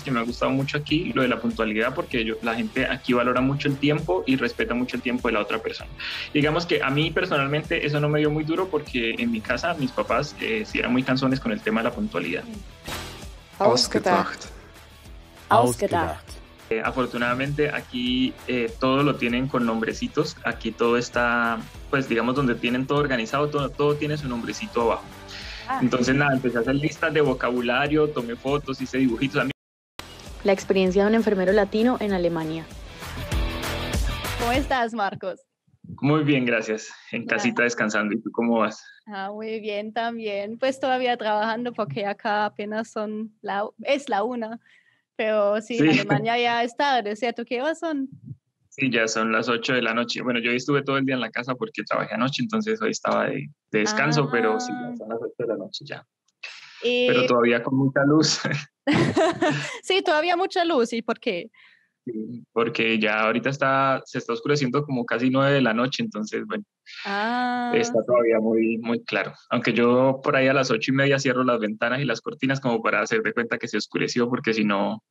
cosas que me ha gustado mucho aquí, lo de la puntualidad, porque la gente aquí valora mucho el tiempo y respeta mucho el tiempo de la otra persona. Digamos que a mí personalmente eso no me dio muy duro porque en mi casa mis papás sí eran muy cansones con el tema de la puntualidad. Ausgedacht. Ausgedacht. Afortunadamente aquí todo lo tienen con nombrecitos, aquí todo está, pues digamos donde tienen todo organizado, todo tiene su nombrecito abajo. Entonces nada, empecé a hacer listas de vocabulario, tomé fotos, hice dibujitos. A mí... La experiencia de un enfermero latino en Alemania. ¿Cómo estás, Marcos? Muy bien, gracias. En casita descansando. ¿Y tú cómo vas? Muy bien también. Pues todavía trabajando porque acá apenas es la 1. Pero sí, en Alemania ya es tarde, ¿cierto? ¿Qué horas son? Sí, ya son las 8 de la noche. Bueno, yo hoy estuve todo el día en la casa porque trabajé anoche, entonces hoy estaba de descanso, pero sí, ya son las 8 de la noche ya. Pero todavía con mucha luz. Sí, todavía mucha luz. ¿Y por qué? Sí, porque ya ahorita se está oscureciendo como casi 9 de la noche, entonces, bueno, está todavía muy, muy claro. Aunque yo por ahí a las 8:30 cierro las ventanas y las cortinas como para hacer de cuenta que se oscureció, porque si no...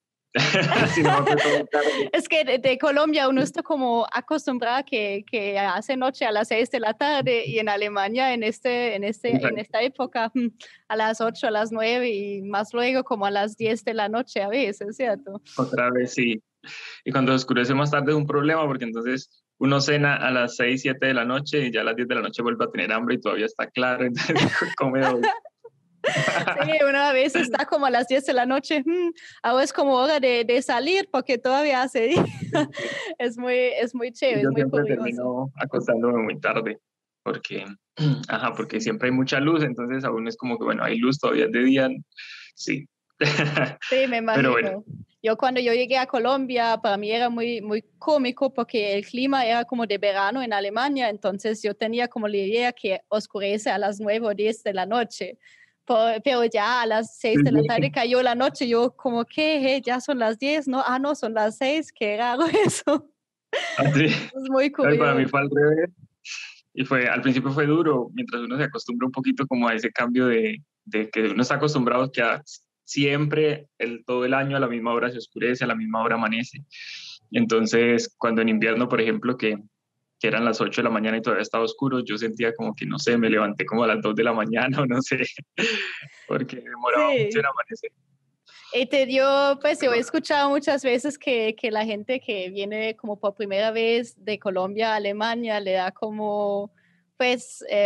Es que de Colombia uno está como acostumbrado que hace noche a las 6 de la tarde y en Alemania en esta época a las 8, a las 9 y más luego como a las 10 de la noche a veces, ¿cierto? Otra vez sí. Y cuando oscurece más tarde es un problema porque entonces uno cena a las 6, 7 de la noche y ya a las 10 de la noche vuelve a tener hambre y todavía está claro, entonces come hoy. Sí, una vez está como a las 10 de la noche, ahora es como hora de salir porque todavía hace día. Es muy chévere, Yo es muy siempre curioso. termino acostándome muy tarde porque siempre hay mucha luz, entonces aún es como que, bueno, hay luz, todavía es de día, sí. Sí, me imagino. Pero bueno. Cuando yo llegué a Colombia, para mí era muy, muy cómico porque el clima era como de verano en Alemania, entonces yo tenía como la idea que oscurece a las 9 o 10 de la noche. Pero ya a las 6 de la tarde cayó la noche, yo como que ya son las 10, ¿no? No, son las 6, qué raro eso. Sí. Es muy curioso. Para mí fue al revés y al principio fue duro, mientras uno se acostumbra un poquito como a ese cambio de que uno está acostumbrado que siempre, todo el año a la misma hora se oscurece, a la misma hora amanece. Entonces, cuando en invierno, por ejemplo, que eran las 8 de la mañana y todavía estaba oscuro, yo sentía como que, no sé, me levanté como a las 2 de la mañana o no sé, porque demoraba mucho en amanecer. Yo he escuchado muchas veces que la gente que viene como por primera vez de Colombia a Alemania le da como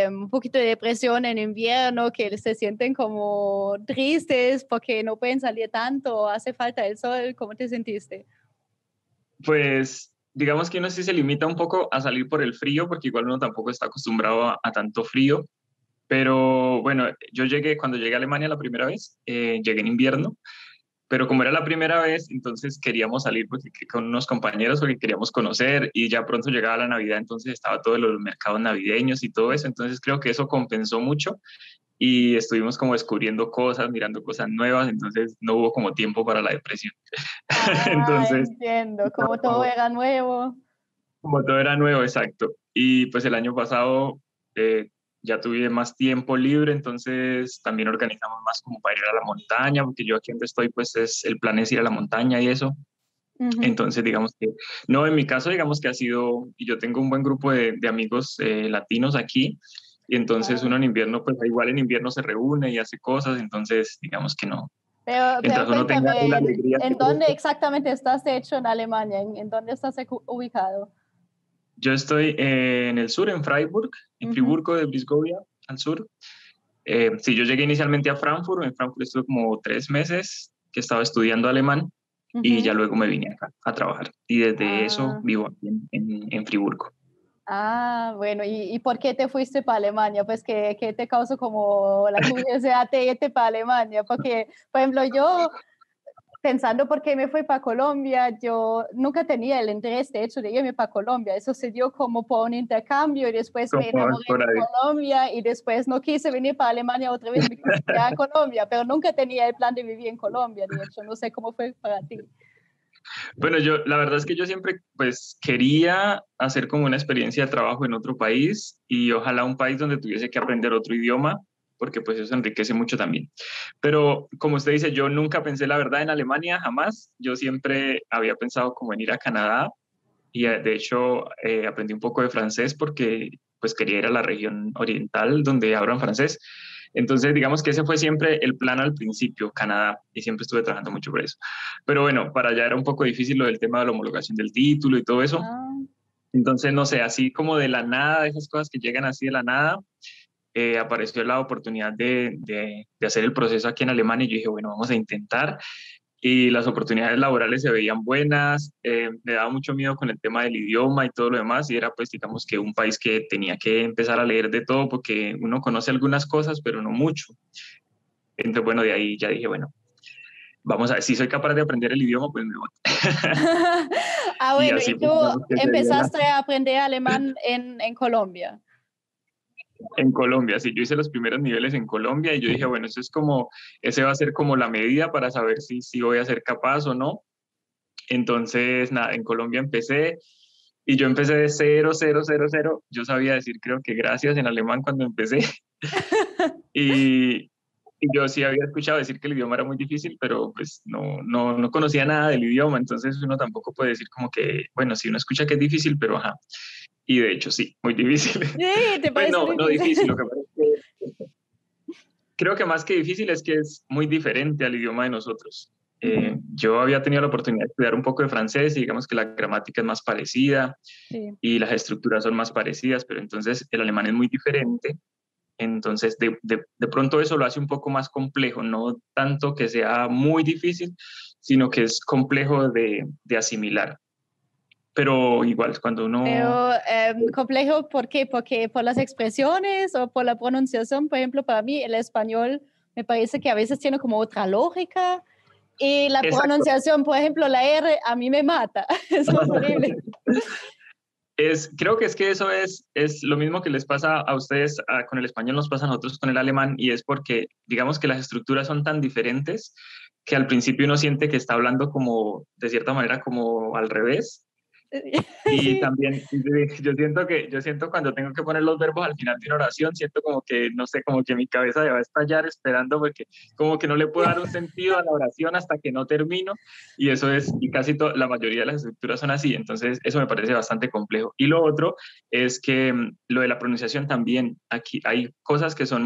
un poquito de depresión en invierno, que se sienten como tristes porque no pueden salir tanto, hace falta el sol. ¿Cómo te sentiste? Pues digamos que uno sí se limita un poco a salir por el frío, porque igual uno tampoco está acostumbrado a tanto frío. Pero bueno, cuando llegué a Alemania la primera vez, llegué en invierno, pero como era la primera vez, entonces queríamos salir con unos compañeros porque queríamos conocer y ya pronto llegaba la Navidad, entonces estaba todo los mercados navideños y todo eso, entonces creo que eso compensó mucho y estuvimos como descubriendo cosas, mirando cosas nuevas, entonces no hubo como tiempo para la depresión. Entonces, entiendo, como todo era nuevo. Como todo era nuevo, exacto. Y pues el año pasado ya tuve más tiempo libre, entonces también organizamos más como para ir a la montaña, porque yo aquí donde estoy, pues el plan es ir a la montaña y eso. Entonces, digamos que, no, en mi caso, digamos que ha sido, y yo tengo un buen grupo de amigos latinos aquí, y entonces uno en invierno, pues igual en invierno se reúne y hace cosas, entonces digamos que no. Pero uno tenga cuéntame, la alegría ¿en dónde exactamente estás hecho en Alemania? ¿En dónde estás ubicado? Yo estoy en el sur, en Freiburg, en Friburgo de Brisgovia, al sur. Sí, yo llegué inicialmente a Frankfurt. En Frankfurt estuve como 3 meses que estaba estudiando alemán y ya luego me vine acá a trabajar. Y desde eso vivo aquí en Friburgo. Bueno, ¿y por qué te fuiste para Alemania? Pues, ¿qué te causó como la curiosidad de irte para Alemania? Porque, por ejemplo, yo pensando por qué me fui para Colombia, yo nunca tenía el interés, de hecho, de irme para Colombia. Eso se dio como por un intercambio y después me enamoré de Colombia y después no quise venir para Alemania otra vez, me quise quedar a Colombia, pero nunca tenía el plan de vivir en Colombia, de hecho. No sé cómo fue para ti. Bueno, la verdad es que yo siempre pues quería hacer como una experiencia de trabajo en otro país y ojalá un país donde tuviese que aprender otro idioma. porque pues eso enriquece mucho también. Pero como usted dice, yo nunca pensé la verdad en Alemania, jamás. Yo siempre había pensado como en ir a Canadá y de hecho aprendí un poco de francés porque pues quería ir a la región oriental donde hablan francés. Entonces, digamos que ese fue siempre el plan al principio, Canadá, y siempre estuve trabajando mucho por eso. Pero bueno, para allá era un poco difícil lo del tema de la homologación del título y todo eso. Ah, Entonces, no sé, así como de la nada, esas cosas que llegan así de la nada, apareció la oportunidad de hacer el proceso aquí en Alemania y yo dije, bueno, vamos a intentar. Y las oportunidades laborales se veían buenas, me daba mucho miedo con el tema del idioma y todo lo demás, y era pues digamos que un país que tenía que empezar a leer de todo porque uno conoce algunas cosas, pero no mucho. Entonces, bueno, de ahí ya dije, bueno, vamos a ver, si soy capaz de aprender el idioma, pues me voy. ah, Y bueno, así y tú pues, digamos que se dio empezaste a aprender alemán en Colombia. en Colombia, sí, yo hice los primeros niveles en Colombia y yo dije, bueno, eso es como, ese va a ser como la medida para saber si voy a ser capaz o no. Entonces, nada, en Colombia empecé y yo empecé de cero, cero, cero, cero. Yo sabía decir, creo que gracias en alemán cuando empecé. Y, y yo sí había escuchado decir que el idioma era muy difícil, pero pues no conocía nada del idioma. Entonces uno tampoco puede decir como que, bueno, sí, uno escucha que es difícil, pero ajá. Y de hecho, sí, muy difícil. Sí, ¿te Pues parece no difícil, lo difícil? que pasa es que creo que más que difícil es que es muy diferente al idioma de nosotros. Ujú, Yo había tenido la oportunidad de estudiar un poco de francés y digamos que la gramática es más parecida sí. y las estructuras son más parecidas, pero entonces el alemán es muy diferente. Entonces de pronto eso lo hace un poco más complejo, no tanto que sea muy difícil, sino que es complejo de asimilar. Pero igual, cuando uno... Pero complejo, ¿por qué? Porque por las expresiones o por la pronunciación, por ejemplo, para mí el español me parece que a veces tiene como otra lógica y la Exacto. pronunciación, por ejemplo, la R a mí me mata, es horrible. Creo que es que eso es lo mismo que les pasa a ustedes con el español, nos pasa a nosotros con el alemán, y es porque digamos que las estructuras son tan diferentes que al principio uno siente que está hablando como, de cierta manera, como al revés. Y Sí. también yo siento cuando tengo que poner los verbos al final de una oración, siento como que, no sé, como que mi cabeza ya va a estallar esperando porque como que no le puedo dar un sentido a la oración hasta que no termino, y eso es, y casi la mayoría de las estructuras son así, entonces eso me parece bastante complejo. Y lo otro es que lo de la pronunciación también, aquí hay cosas que son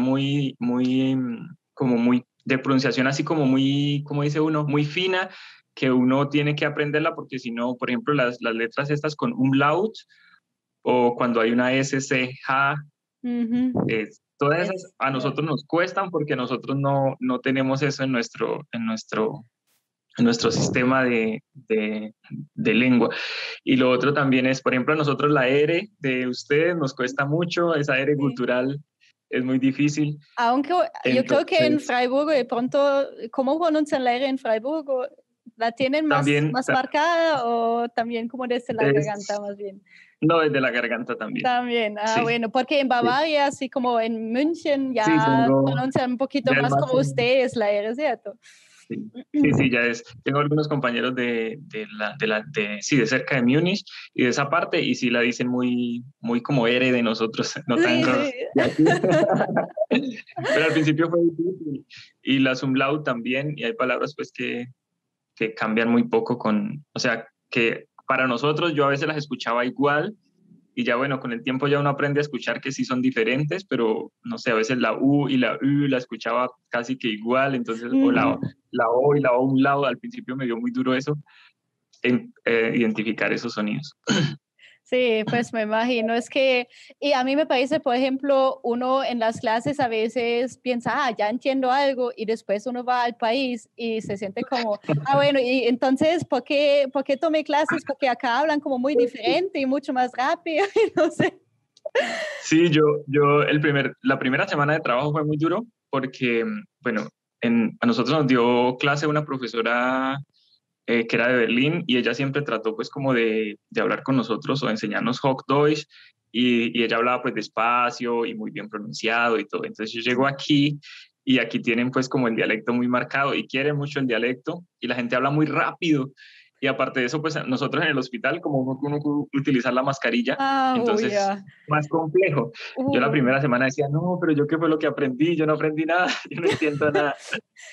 como muy, de pronunciación así como muy, como dice uno, muy fina, que uno tiene que aprenderla porque si no, por ejemplo, las letras estas con umlaut o cuando hay una SCH, Ujú. todas esas Es, a nosotros nos cuestan porque nosotros no tenemos eso en nuestro sistema de lengua. Y lo otro también es, por ejemplo, a nosotros la R de ustedes nos cuesta mucho, esa R sí. gutural es muy difícil. Aunque yo creo que en Entonces, Freiburgo, de pronto, ¿cómo pronuncian la R en Freiburgo? ¿La tienen más, también más marcada o también como desde la garganta es, más bien? no, desde la garganta también. También, ah, Sí, bueno, porque en sí. Bavaria, así como en München, Sí, ya pronuncian un poquito ya es más más, como ustedes la R, ¿cierto? sí, sí, ya es, tengo algunos compañeros sí, de cerca de Múnich y de esa parte, y sí la dicen muy como R de nosotros, no tan Sí, sí. de aquí. Pero al principio fue difícil, y la umlaut también, y hay palabras pues que cambian muy poco o sea, que para nosotros yo a veces las escuchaba igual, y ya bueno, con el tiempo ya uno aprende a escuchar que sí son diferentes, pero no sé, a veces la U y la U la escuchaba casi que igual, entonces, o Ujú. la O y la O a un lado, al principio me dio muy duro eso, identificar esos sonidos. Sí, pues me imagino. Es que, y a mí me parece, por ejemplo, uno en las clases a veces piensa, ah, ya entiendo algo, y después uno va al país y se siente como, ah, bueno, y entonces, por qué tomé clases? Porque acá hablan como muy diferente y mucho más rápido, y no sé. Sí, la primera semana de trabajo fue muy duro porque, bueno, a nosotros nos dio clase una profesora que era de Berlín, y ella siempre trató pues como de hablar con nosotros o enseñarnos Hochdeutsch, y ella hablaba pues despacio y muy bien pronunciado y todo. Entonces yo llego aquí y aquí tienen pues como el dialecto muy marcado y quieren mucho el dialecto y la gente habla muy rápido. Y aparte de eso, pues nosotros en el hospital, como uno utilizar la mascarilla, entonces más complejo. Yo la primera semana decía, no, pero yo qué fue lo que aprendí, yo no aprendí nada, yo no entiendo nada.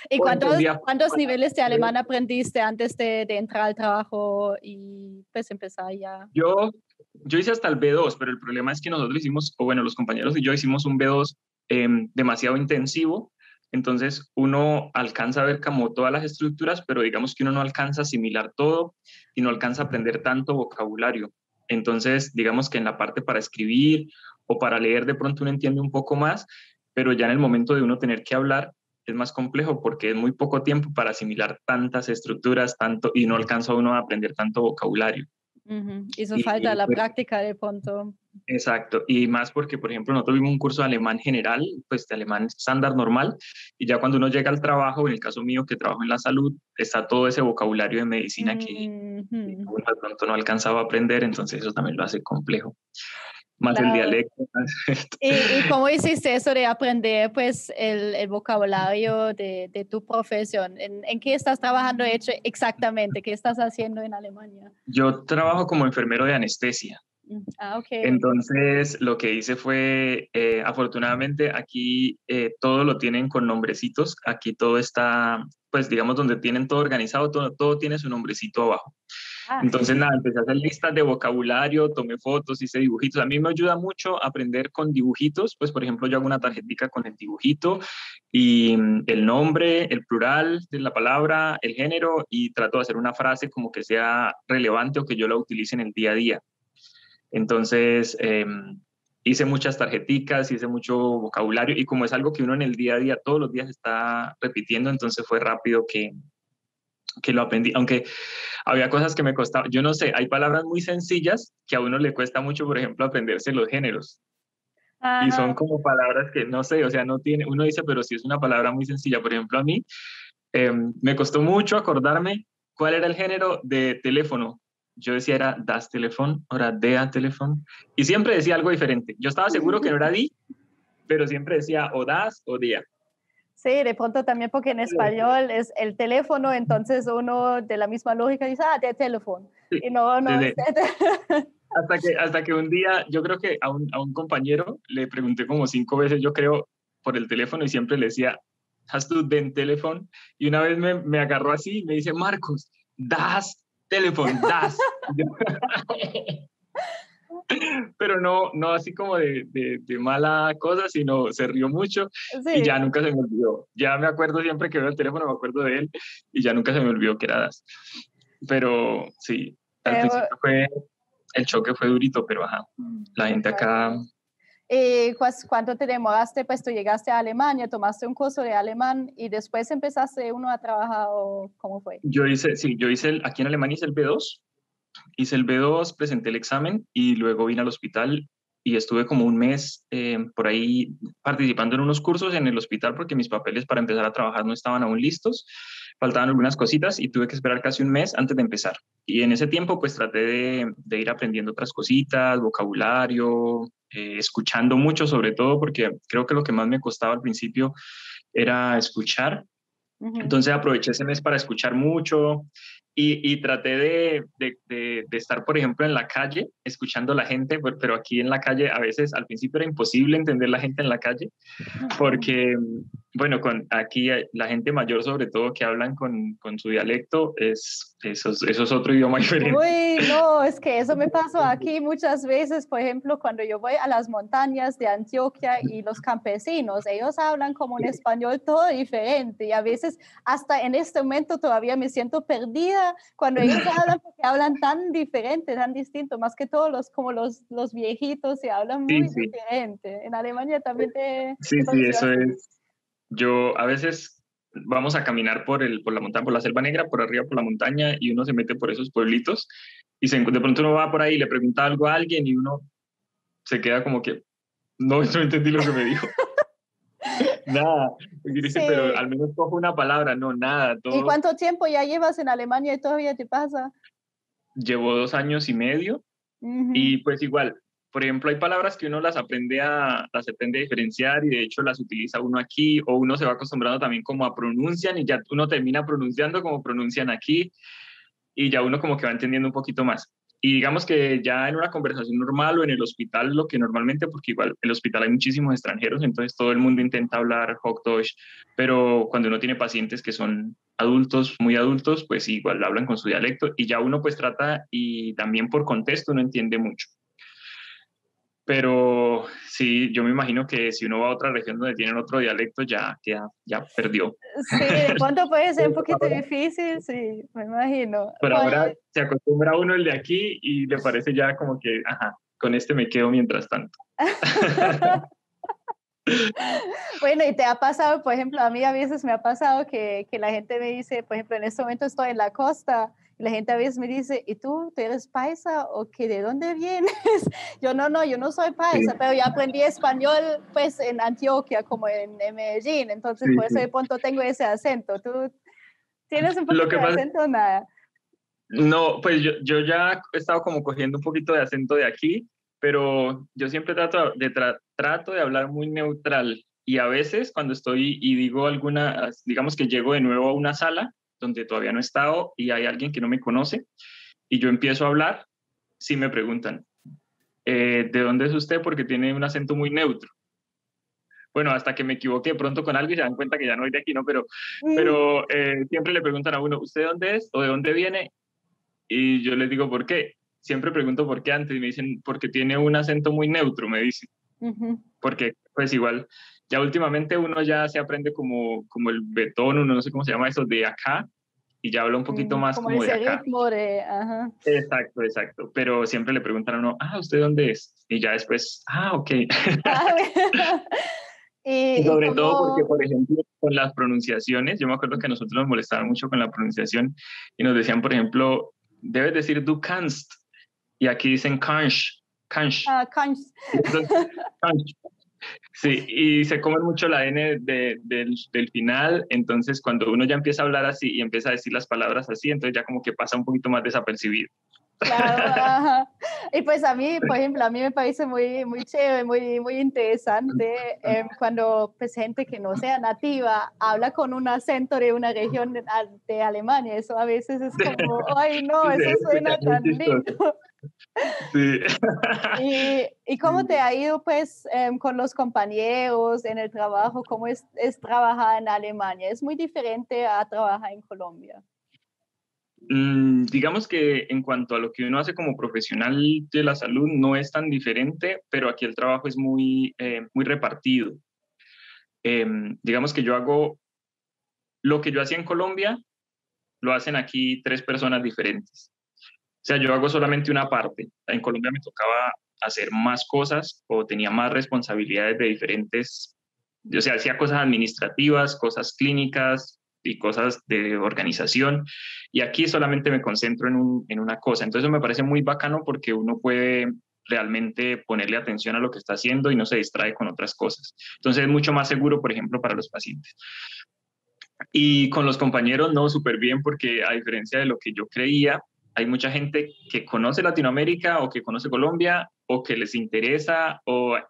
¿Y cuántos niveles de alemán aprendiste antes de entrar al trabajo y pues empezar ya? Yo hice hasta el B2, pero el problema es que nosotros hicimos, o bueno, los compañeros y yo hicimos un B2 demasiado intensivo. Entonces uno alcanza a ver como todas las estructuras, pero digamos que uno no alcanza a asimilar todo y no alcanza a aprender tanto vocabulario. Entonces, digamos que en la parte para escribir o para leer de pronto uno entiende un poco más, pero ya en el momento de uno tener que hablar es más complejo porque es muy poco tiempo para asimilar tantas estructuras y no alcanza uno a aprender tanto vocabulario. Hizo falta la práctica de pronto. Exacto, y más porque, por ejemplo, nosotros tuvimos un curso de alemán general, pues de alemán estándar normal, y ya cuando uno llega al trabajo, en el caso mío que trabajo en la salud, está todo ese vocabulario de medicina que uno de pronto no alcanzaba a aprender, entonces eso también lo hace complejo. Más claro. El dialecto. ¿Y cómo hiciste eso de aprender pues el vocabulario de tu profesión? ¿En qué estás trabajando exactamente? ¿Qué estás haciendo en Alemania? Yo trabajo como enfermero de anestesia. Okay. Entonces, lo que hice fue, afortunadamente, aquí todo lo tienen con nombrecitos. Aquí todo está, pues, digamos, donde tienen todo organizado, todo tiene su nombrecito abajo. Entonces, nada, empecé a hacer listas de vocabulario, tomé fotos, hice dibujitos. A mí me ayuda mucho aprender con dibujitos. Pues, por ejemplo, yo hago una tarjetita con el dibujito y el nombre, el plural de la palabra, el género, y trato de hacer una frase como que sea relevante o que yo la utilice en el día a día. Entonces, hice muchas tarjeticas, hice mucho vocabulario y como es algo que uno en el día a día, todos los días está repitiendo, entonces fue rápido que lo aprendí, aunque había cosas que me costaban, yo no sé, hay palabras muy sencillas que a uno le cuesta mucho, por ejemplo, aprenderse los géneros. Ajá. Y son como palabras que no sé, o sea, no tiene, uno dice, pero sí es una palabra muy sencilla. Por ejemplo, a mí me costó mucho acordarme cuál era el género de teléfono. Yo decía era das Telefon, ahora der Telefon, y siempre decía algo diferente. Yo estaba seguro que no era di, pero siempre decía o das o dia. Sí, de pronto también porque en español es el teléfono, entonces uno de la misma lógica dice, de teléfono. Sí, y no. Hasta que un día, yo creo que a un compañero le pregunté como 5 veces, yo creo, por el teléfono y siempre le decía, ¿hast du den Telefon? Y una vez me agarró así y me dice, Marcos, das Telefon, das. Pero no así como de mala cosa, sino se rió mucho y ya nunca se me olvidó. Ya me acuerdo siempre que veo el teléfono, me acuerdo de él y ya nunca se me olvidó que era das. Pero sí, al principio el choque fue durito, pero ajá, la gente acá... ¿Cuánto te demoraste? Pues tú llegaste a Alemania, tomaste un curso de alemán y después empezaste uno a trabajar, ¿o cómo fue? Yo hice aquí en Alemania hice el B2. Hice el B2, presenté el examen y luego vine al hospital y estuve como un mes por ahí participando en unos cursos en el hospital porque mis papeles para empezar a trabajar no estaban aún listos, faltaban algunas cositas y tuve que esperar casi un mes antes de empezar. Y en ese tiempo pues traté de ir aprendiendo otras cositas, vocabulario, escuchando mucho sobre todo porque creo que lo que más me costaba al principio era escuchar. Entonces aproveché ese mes para escuchar mucho y traté de estar, por ejemplo, en la calle, escuchando a la gente, pero aquí en la calle a veces al principio era imposible entender la gente en la calle, porque, bueno, aquí la gente mayor sobre todo que hablan con su dialecto, eso es otro idioma diferente. Uy, no, es que eso me pasó aquí muchas veces, por ejemplo, cuando yo voy a las montañas de Antioquia y los campesinos, ellos hablan como un español todo diferente y a veces hasta en este momento todavía me siento perdida cuando ellos hablan porque hablan tan diferente, tan distinto, más que todo como los viejitos se hablan muy diferente. En Alemania también Sí, eso es. Yo a veces vamos a caminar por la montaña, por la Selva Negra, por arriba por la montaña y uno se mete por esos pueblitos y de pronto uno va por ahí y le pregunta algo a alguien y uno se queda como que no entendí lo que me dijo. Nada, dice, pero al menos cojo una palabra, no, nada. Todo. ¿Y cuánto tiempo ya llevas en Alemania y todavía te pasa? Llevo 2 años y medio y pues igual, por ejemplo, hay palabras que uno las aprende a diferenciar y de hecho las utiliza uno aquí o uno se va acostumbrando también como a pronuncian y ya uno termina pronunciando como pronuncian aquí y ya uno como que va entendiendo un poquito más. Y digamos que ya en una conversación normal o en el hospital, lo que normalmente, porque igual en el hospital hay muchísimos extranjeros, entonces todo el mundo intenta hablar Hochdeutsch, pero cuando uno tiene pacientes que son adultos, muy adultos, pues igual hablan con su dialecto y ya uno pues trata y también por contexto uno entiende mucho. Pero sí, yo me imagino que si uno va a otra región donde tienen otro dialecto, ya perdió. Sí, de pronto puede ser un poquito difícil, sí, me imagino. Pero Pues, ahora se acostumbra uno el de aquí y le parece ya como que, ajá, con este me quedo mientras tanto. bueno, y te ha pasado, por ejemplo, a mí a veces me ha pasado que la gente me dice, por ejemplo, en este momento estoy en la costa, y la gente a veces me dice, ¿y tú eres paisa o que de dónde vienes? Yo no soy paisa, Sí, pero ya aprendí español pues en Antioquia, como en Medellín, entonces sí, por eso de sí. pronto tengo ese acento. ¿Tú tienes un Lo poquito que de pasa, acento o nada? no, pues yo ya he estado como cogiendo un poquito de acento de aquí, pero yo siempre trato de hablar muy neutral y a veces cuando estoy y digo alguna, digamos que llego de nuevo a una sala donde todavía no he estado y hay alguien que no me conoce y yo empiezo a hablar, sí me preguntan, ¿de dónde es usted? Porque tiene un acento muy neutro. Bueno, hasta que me equivoqué pronto con algo y se dan cuenta que ya no soy de aquí, ¿no? Mm, Pero siempre le preguntan a uno, ¿usted de dónde es o de dónde viene? Y yo les digo, ¿por qué? Siempre pregunto por qué antes y me dicen, porque tiene un acento muy neutro, me dicen. ujú. Porque, pues igual, ya últimamente uno ya se aprende como el betón, uno no sé cómo se llama eso, de acá, y ya habla un poquito más Como como de ese acá. ritmo de, ajá. Exacto, exacto. Pero siempre le preguntan a uno, ¿usted dónde es? Y ya después, ok. Ah, Y y sobre todo porque, como, por ejemplo, con las pronunciaciones, yo me acuerdo que a nosotros nos molestaban mucho con la pronunciación y nos decían, por ejemplo, debes decir du kannst, y aquí dicen kannst, kannst. cons- Y entonces, kannst. Sí, y se comen mucho la N del final, entonces cuando uno ya empieza a hablar así y empieza a decir las palabras así, entonces ya como que pasa un poquito más desapercibido. Claro, ajá. Y pues a mí, por ejemplo, a mí me parece muy chévere, muy interesante cuando pues gente que no sea nativa habla con un acento de una región de Alemania. Eso a veces es como, ay no, Se eso debe escuchar suena muy tan lindo. chistoso. Sí. ¿Y cómo te ha ido pues con los compañeros en el trabajo? ¿Cómo es trabajar en Alemania? ¿Es muy diferente a trabajar en Colombia? Digamos que en cuanto a lo que uno hace como profesional de la salud no es tan diferente, pero aquí el trabajo es muy repartido. Digamos que yo hago lo que yo hacía en Colombia, lo hacen aquí tres personas diferentes. O sea, yo hago solamente una parte. En Colombia me tocaba hacer más cosas o tenía más responsabilidades de diferentes, o sea, hacía cosas administrativas, cosas clínicas y cosas de organización. Y aquí solamente me concentro en una cosa. Entonces eso me parece muy bacano porque uno puede realmente ponerle atención a lo que está haciendo y no se distrae con otras cosas. Entonces es mucho más seguro, por ejemplo, para los pacientes. Y con los compañeros no, súper bien, porque a diferencia de lo que yo creía, hay mucha gente que conoce Latinoamérica o que conoce Colombia o que les interesa,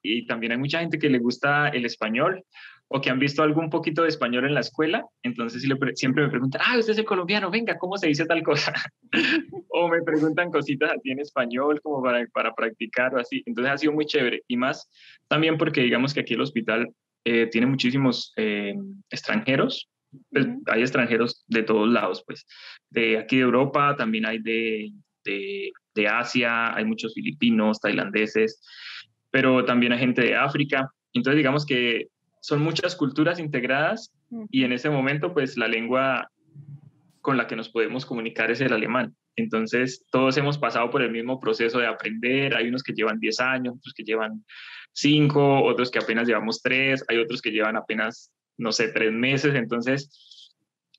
y también hay mucha gente que le gusta el español o que han visto algún poquito de español en la escuela, entonces siempre me preguntan, usted es el colombiano, venga, ¿cómo se dice tal cosa? O me preguntan cositas así en español como para practicar o así, entonces ha sido muy chévere y más también porque digamos que aquí el hospital tiene muchísimos extranjeros, pues, Ujú. hay extranjeros de todos lados, pues, de aquí de Europa, también hay de Asia, hay muchos filipinos, tailandeses, pero también hay gente de África. Entonces, digamos que son muchas culturas integradas y en Ujú. ese momento, pues, la lengua con la que nos podemos comunicar es el alemán. Entonces, todos hemos pasado por el mismo proceso de aprender. Hay unos que llevan 10 años, otros que llevan 5, otros que apenas llevamos 3, hay otros que llevan apenas, no sé, 3 meses. Entonces,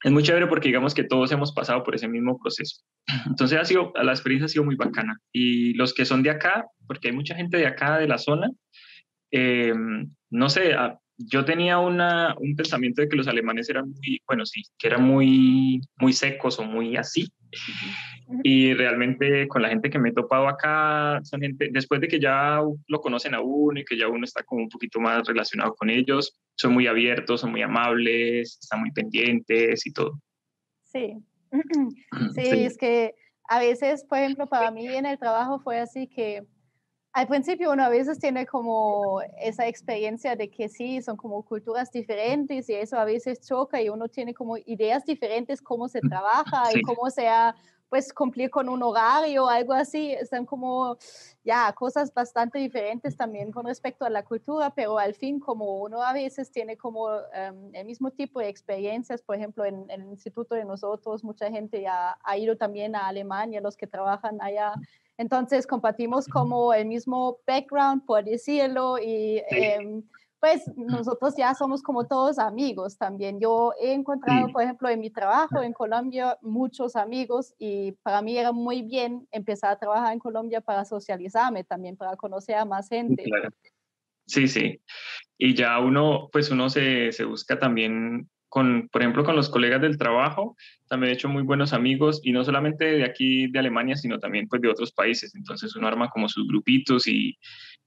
es muy chévere porque digamos que todos hemos pasado por ese mismo proceso. Entonces, la experiencia ha sido muy bacana. Y los que son de acá, porque hay mucha gente de acá, de la zona, eh, no sé, yo tenía un pensamiento de que los alemanes eran muy, bueno, sí, que eran muy secos o muy así. Ujú. Y realmente con la gente que me he topado acá, son gente, después de que ya lo conocen a uno y que ya uno está como un poquito más relacionado con ellos, son muy abiertos, son muy amables, están muy pendientes y todo. Sí, sí, Sí, es que a veces, por ejemplo, para mí en el trabajo fue así que al principio uno a veces tiene como esa experiencia de que sí, son como culturas diferentes y eso a veces choca y uno tiene como ideas diferentes cómo se trabaja y Sí, cómo sea pues cumplir con un horario o algo así. Están como ya cosas bastante diferentes también con respecto a la cultura, pero al fin como uno a veces tiene como el mismo tipo de experiencias, por ejemplo, en el instituto de nosotros, mucha gente ya ha ido también a Alemania, los que trabajan allá. Entonces compartimos como el mismo background, por decirlo, y sí, pues nosotros ya somos como todos amigos también. Yo he encontrado, sí, por ejemplo, en mi trabajo en Colombia, muchos amigos y para mí era muy bien empezar a trabajar en Colombia para socializarme también, para conocer a más sí, gente. claro. Sí, sí. Y ya uno, pues uno se busca también con, por ejemplo, con los colegas del trabajo, también he hecho muy buenos amigos y no solamente de aquí de Alemania, sino también pues de otros países. Entonces uno arma como sus grupitos y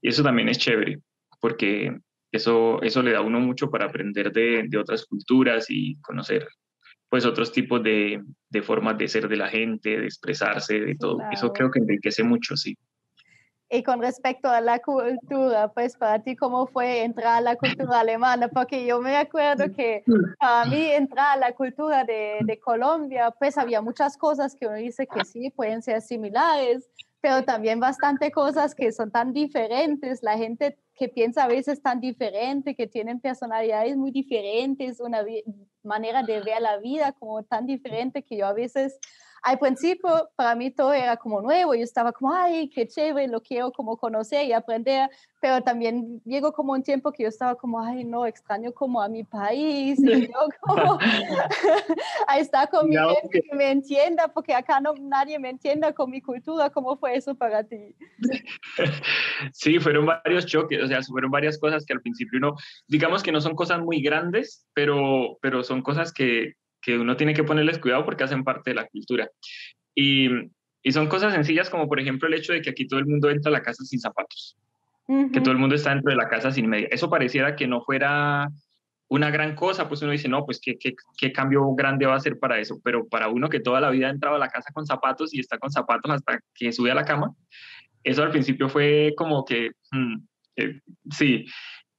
eso también es chévere, porque eso le da a uno mucho para aprender de otras culturas y conocer pues otros tipos de formas de ser de la gente, de expresarse, de todo. Eso Claro. creo que enriquece mucho, sí. Y con respecto a la cultura, pues para ti, ¿cómo fue entrar a la cultura alemana? Porque yo me acuerdo que para mí entrar a la cultura de Colombia, pues había muchas cosas que uno dice que sí, pueden ser similares, pero también bastante cosas que son tan diferentes. La gente que piensa a veces tan diferente, que tienen personalidades muy diferentes, una manera de ver la vida como tan diferente que yo a veces al principio para mí todo era como nuevo, yo estaba como, ay, qué chévere, lo quiero como conocer y aprender, pero también llegó como un tiempo que yo estaba como, ay, no, extraño como a mi país y yo como a estar con mi Digamos gente que me entienda, porque acá no nadie me entienda con mi cultura. ¿Cómo fue eso para ti? Sí, fueron varios choques, o sea, fueron varias cosas que al principio uno, digamos que no son cosas muy grandes, pero son cosas que uno tiene que ponerles cuidado porque hacen parte de la cultura. Y, y son cosas sencillas como, por ejemplo, el hecho de que aquí todo el mundo entra a la casa sin zapatos, que todo Ujú. el mundo está dentro de la casa sin media. Eso pareciera que no fuera una gran cosa, pues uno dice, no, pues qué cambio grande va a ser para eso, pero para uno que toda la vida ha entrado a la casa con zapatos y está con zapatos hasta que sube a la cama, eso al principio fue como que, sí,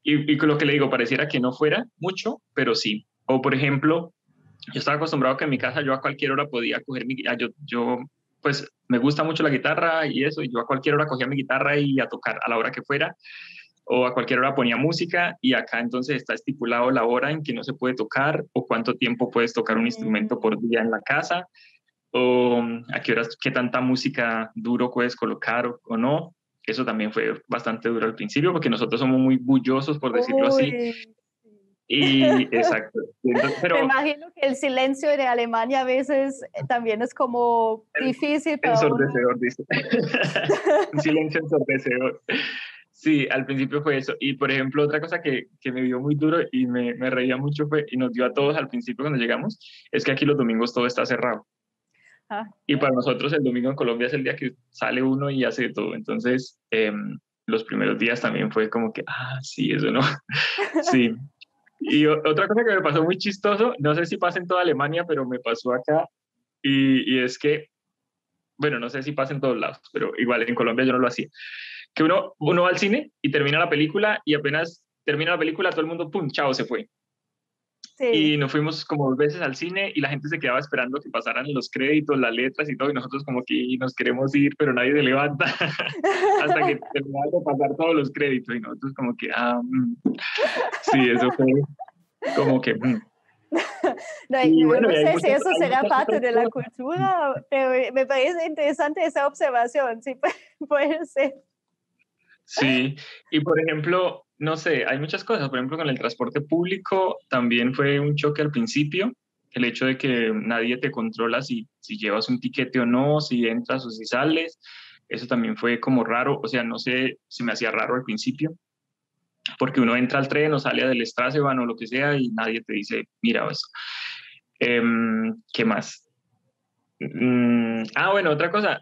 y con lo que le digo, pareciera que no fuera mucho, pero sí. O por ejemplo, yo estaba acostumbrado que en mi casa yo a cualquier hora podía coger yo pues me gusta mucho la guitarra y eso, y yo a cualquier hora cogía mi guitarra y a tocar a la hora que fuera, o a cualquier hora ponía música, y acá entonces está estipulado la hora en que no se puede tocar, o cuánto tiempo puedes tocar un instrumento por Mm. día en la casa, o a qué horas, qué tanta música duro puedes colocar o no. Eso también fue bastante duro al principio porque nosotros somos muy bullosos, por decirlo así. Uy, sí. Y exacto. Me Pero imagino que el silencio de Alemania a veces también es como difícil para uno. ensordecedor, dice. Un silencio ensordecedor. Sí, al principio fue eso. Y por ejemplo, otra cosa que me dio muy duro y me reía mucho fue, y nos dio a todos al principio cuando llegamos, es que aquí los domingos todo está cerrado. Ah, Y para nosotros el domingo en Colombia es el día que sale uno y hace de todo. Entonces, los primeros días también fue como que, sí, eso no. Sí. Y otra cosa que me pasó muy chistoso, no sé si pasa en toda Alemania, pero me pasó acá, y es que, bueno, no sé si pasa en todos lados, pero igual en Colombia yo no lo hacía, que uno va al cine y termina la película y apenas termina la película todo el mundo, pum, chao, se fue. sí. Y nos fuimos como 2 veces al cine y la gente se quedaba esperando que pasaran los créditos, las letras y todo, y nosotros como que nos queremos ir, pero nadie se levanta hasta que terminaban de pasar todos los créditos y nosotros como que, sí, eso fue como que. No, Y yo bueno, no y sé si eso hay será muchas parte otras de la cosas. cultura, pero me parece interesante esa observación, sí, puede ser. Sí, y por ejemplo, no sé, hay muchas cosas. Por ejemplo, con el transporte público también fue un choque al principio. El hecho de que nadie te controla si llevas un tiquete o no, si entras o si sales. Eso también fue como raro. O sea, no sé, se me hacía raro al principio, porque uno entra al tren o sale del Straßenbahn o lo que sea y nadie te dice, mira eso. ¿Qué más? Bueno, otra cosa,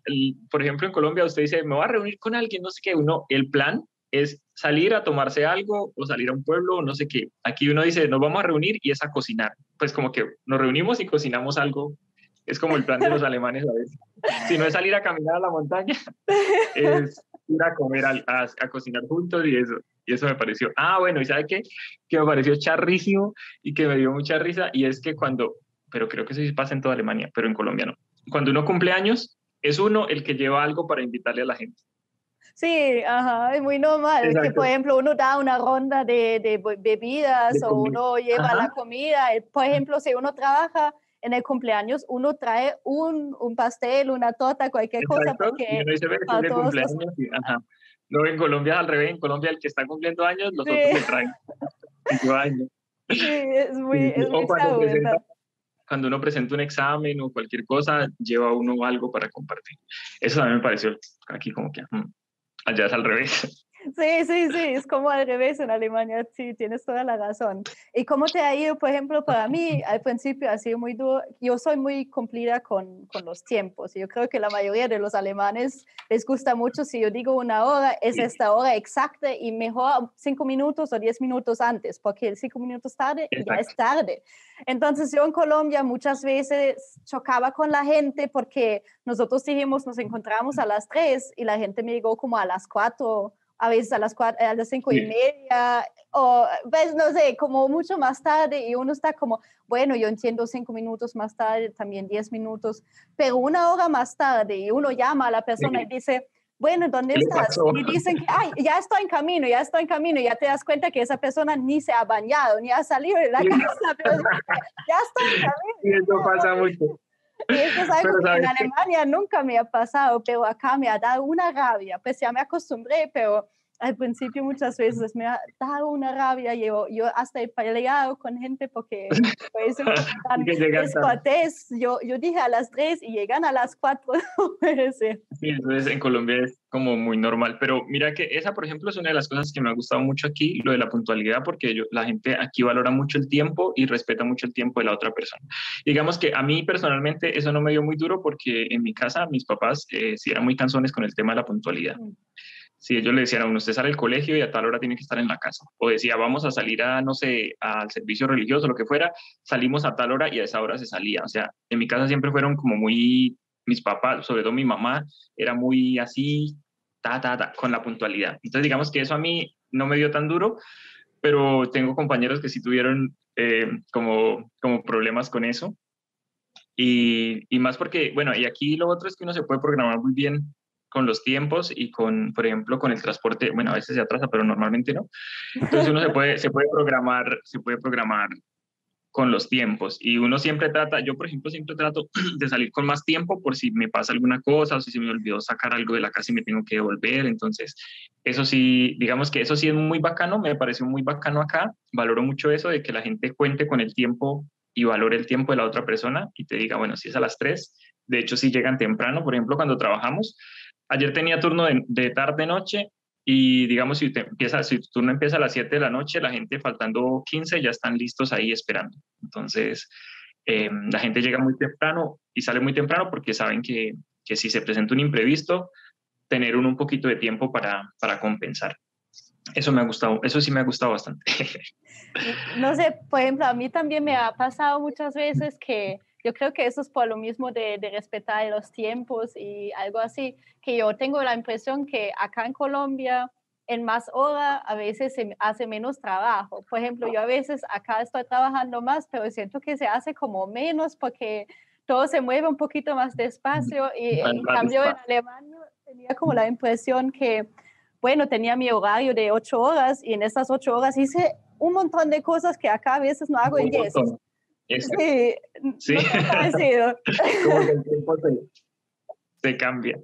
por ejemplo, en Colombia usted dice, me voy a reunir con alguien, no sé qué, el plan es salir a tomarse algo o salir a un pueblo o no sé qué. Aquí uno dice, nos vamos a reunir y es a cocinar. Pues como que nos reunimos y cocinamos algo. Es como el plan de los alemanes a veces. Si no es salir a caminar a la montaña, es ir a comer, a cocinar juntos y eso me pareció. Ah, bueno, ¿y sabe qué? Que me pareció charrísimo y que me dio mucha risa y es que pero creo que eso sí pasa en toda Alemania, pero en Colombia no. Cuando uno cumple años, es uno el que lleva algo para invitarle a la gente. Sí, ajá, es muy normal que, Exacto. por ejemplo, uno da una ronda de bebidas o uno lleva Ajá. la comida. Por ejemplo, si uno trabaja en el cumpleaños, uno trae un pastel, una torta, cualquier cosa, Exacto, y porque uno dice, ve, para de todos los... cumpleaños, ajá. No, en Colombia es al revés, en Colombia el que está cumpliendo años, los otros Sí, le traen. Y yo, ay, no. sí, es Sí, muy, sí. es O muy sabrosa. cuando uno presenta un examen o cualquier cosa, lleva uno algo para compartir. Eso también me pareció aquí como que allá es al revés. Sí, sí, sí, es como al revés en Alemania, sí, tienes toda la razón. ¿Y cómo te ha ido? Por ejemplo, para mí al principio ha sido muy duro, yo soy muy cumplida con los tiempos, yo creo que la mayoría de los alemanes les gusta mucho si yo digo una hora, es esta hora exacta y mejor 5 minutos o 10 minutos antes, porque 5 minutos tarde ya es Exacto. tarde. Entonces yo en Colombia muchas veces chocaba con la gente porque nosotros dijimos nos encontramos a las 3 y la gente me llegó como a las 4, a veces a las 4, a las 5:30, o pues no sé, como mucho más tarde, y uno está como, bueno, yo entiendo 5 minutos más tarde, también 10 minutos, pero una hora más tarde, y uno llama a la persona y dice, bueno, ¿dónde ¿Qué le estás? pasó? Y dicen que, ay, ya estoy en camino, ya estoy en camino, y ya te das cuenta que esa persona ni se ha bañado, ni ha salido de la casa, pero dice, ya estoy en camino. Y eso pasa mucho. Y esto es algo Pero que en sabes que Alemania nunca me ha pasado, pero acá me ha dado una rabia. Pues ya me acostumbré, pero al principio muchas veces me ha dado una rabia. Yo hasta he peleado con gente porque pues, son tan llegan tarde. descortés. Yo dije a las 3 y llegan a las 4. No puede ser. Sí, entonces en Colombia es como muy normal, pero mira que esa, por ejemplo, es una de las cosas que me ha gustado mucho aquí, lo de la puntualidad, porque la gente aquí valora mucho el tiempo y respeta mucho el tiempo de la otra persona. Digamos que a mí personalmente eso no me dio muy duro porque en mi casa mis papás sí eran muy cansones con el tema de la puntualidad. Si ellos le decían a uno, usted sale al colegio y a tal hora tiene que estar en la casa, o decía, vamos a salir a, no sé, al servicio religioso, lo que fuera, salimos a tal hora y a esa hora se salía. O sea, en mi casa siempre fueron como muy, mis papás, sobre todo mi mamá, era muy así, con la puntualidad. Entonces, digamos que eso a mí no me dio tan duro, pero tengo compañeros que sí tuvieron como problemas con eso. Y más porque, bueno, y aquí lo otro es que uno se puede programar muy bien con los tiempos y con, por ejemplo, con el transporte, bueno, a veces se atrasa, pero normalmente no. Entonces uno se puede programar con los tiempos y uno siempre trata, yo por ejemplo siempre trato de salir con más tiempo por si me pasa alguna cosa o si se me olvidó sacar algo de la casa y me tengo que devolver. Entonces, eso sí, digamos que eso sí es muy bacano, me pareció muy bacano acá, valoro mucho eso de que la gente cuente con el tiempo y valore el tiempo de la otra persona y te diga, bueno, si es a las 3, de hecho si llegan temprano, por ejemplo, cuando trabajamos, ayer tenía turno de tarde-noche y digamos, si tu turno empieza a las 7 de la noche, la gente faltando 15 ya están listos ahí esperando. Entonces, la gente llega muy temprano y sale muy temprano porque saben que si se presenta un imprevisto, tener un poquito de tiempo para compensar. Eso me ha gustado, eso sí me ha gustado bastante. No sé, por ejemplo, a mí también me ha pasado muchas veces que yo creo que eso es por lo mismo de respetar los tiempos y algo así, que yo tengo la impresión que acá en Colombia, en más hora, a veces se hace menos trabajo. Por ejemplo, yo a veces acá estoy trabajando más, pero siento que se hace como menos porque todo se mueve un poquito más despacio y en cambio en Alemania tenía como la impresión que, bueno, tenía mi horario de 8 horas y en esas 8 horas hice un montón de cosas que acá a veces no hago en 10. Sí, Sí. no te ha parecido. Como que el tiempo se cambia.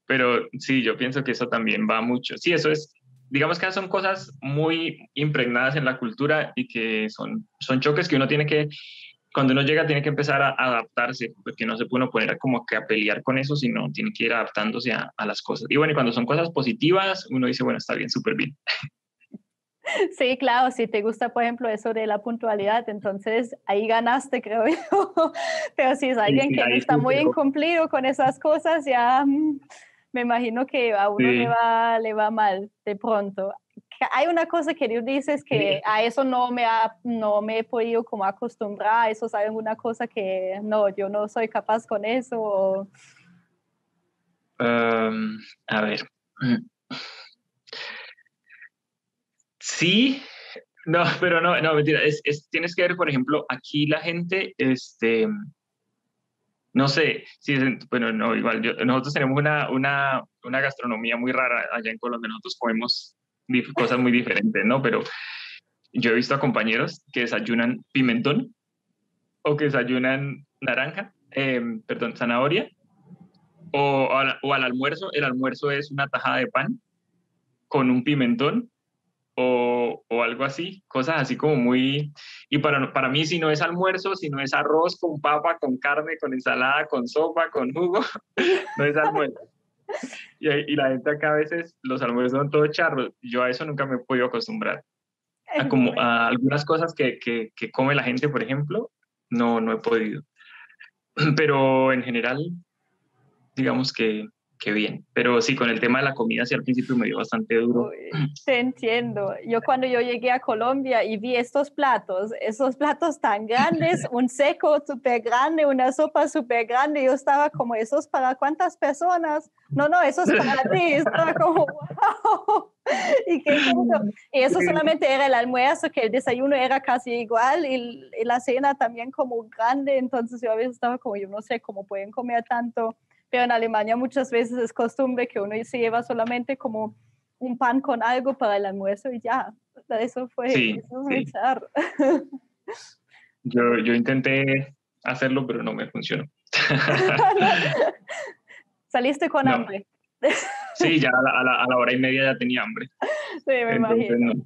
Pero sí, yo pienso que eso también va mucho. Sí, eso es, digamos que son cosas muy impregnadas en la cultura y que son choques que uno tiene que, cuando uno llega, tiene que empezar a adaptarse, porque no se puede uno poner como que a pelear con eso, sino tiene que ir adaptándose a las cosas. Y bueno, y cuando son cosas positivas, uno dice, bueno, está bien, súper bien. Sí, claro, si te gusta, por ejemplo, eso de la puntualidad, entonces ahí ganaste, creo yo. Pero si es alguien Sí, que no ahí está sí, muy incumplido con esas cosas, ya me imagino que a uno sí, le va mal de pronto. Hay una cosa que tú dices que sí. a eso no me he podido como acostumbrar, eso es alguna cosa que no, yo no soy capaz con eso. A ver. Sí, no, pero no, mentira. Tienes que ver, por ejemplo, aquí la gente, no sé, si bueno, no, igual, nosotros tenemos una gastronomía muy rara allá en Colombia. Nosotros comemos cosas muy diferentes, ¿no? Pero yo he visto a compañeros que desayunan pimentón o que desayunan naranja, perdón, zanahoria, o al almuerzo. El almuerzo es una tajada de pan con un pimentón o algo así, cosas así como muy... Y para mí, si no es almuerzo, si no es arroz con papa, con carne, con ensalada, con sopa, con jugo, no es almuerzo. Y la gente acá a veces, los almuerzos son todos charros. Yo a eso nunca me he podido acostumbrar. A algunas cosas que come la gente, por ejemplo, no he podido. Pero en general, digamos que bien. Pero sí, con el tema de la comida, sí, al principio me dio bastante duro. Uy, te entiendo. Cuando yo llegué a Colombia y vi esos platos tan grandes, un seco súper grande, una sopa súper grande, yo estaba como, ¿esos para cuántas personas? No, eso es para ti. Estaba como, wow. Y eso solamente era el almuerzo, que el desayuno era casi igual y la cena también como grande. Entonces yo a veces estaba como, yo no sé cómo pueden comer tanto. Pero en Alemania muchas veces es costumbre que uno se lleva solamente como un pan con algo para el almuerzo y ya. Eso fue charro. Yo intenté hacerlo, pero no me funcionó. ¿Saliste con hambre? Sí, ya a la hora y media ya tenía hambre. Sí, me imagino. No.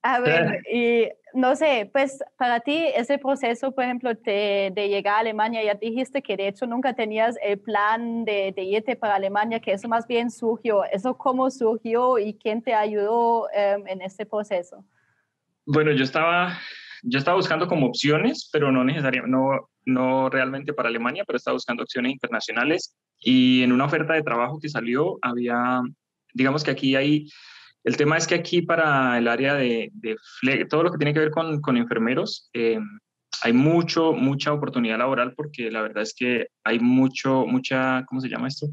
A ver, y no sé, pues para ti ese proceso, por ejemplo, de llegar a Alemania, ya dijiste que de hecho nunca tenías el plan de irte para Alemania, que eso más bien surgió. ¿Eso cómo surgió y quién te ayudó en este proceso? Bueno, yo estaba buscando como opciones, pero no necesariamente, no realmente para Alemania, pero estaba buscando opciones internacionales y en una oferta de trabajo que salió había, digamos que aquí hay... El tema es que aquí para el área de todo lo que tiene que ver con enfermeros, hay mucha oportunidad laboral porque la verdad es que hay mucha, ¿cómo se llama esto?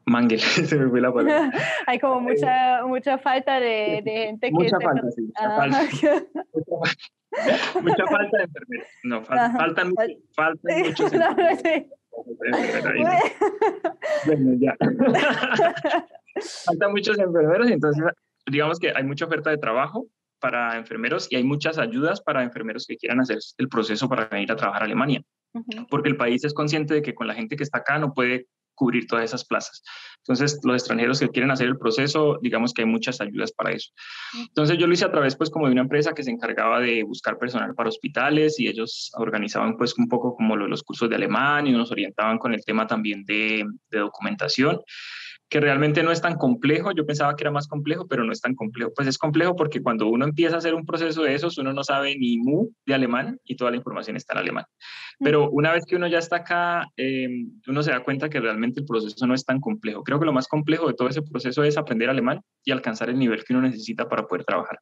Manguel, se me fue la palabra. Hay como mucha falta de gente que... Mucha falta, sí. Mucha falta de enfermeros. No, faltan muchos enfermeros. Bueno, ya. Faltan muchos enfermeros, entonces digamos que hay mucha oferta de trabajo para enfermeros y hay muchas ayudas para enfermeros que quieran hacer el proceso para venir a trabajar a Alemania, porque el país es consciente de que con la gente que está acá no puede cubrir todas esas plazas. Entonces, los extranjeros que quieren hacer el proceso, digamos que hay muchas ayudas para eso. Entonces, yo lo hice a través, pues, como de una empresa que se encargaba de buscar personal para hospitales y ellos organizaban, pues, un poco como los cursos de alemán y nos orientaban con el tema también de documentación, que realmente no es tan complejo. Yo pensaba que era más complejo, pero no es tan complejo. Pues es complejo porque cuando uno empieza a hacer un proceso de esos, uno no sabe ni mu de alemán y toda la información está en alemán. Pero una vez que uno ya está acá, uno se da cuenta que realmente el proceso no es tan complejo. Creo que lo más complejo de todo ese proceso es aprender alemán y alcanzar el nivel que uno necesita para poder trabajar.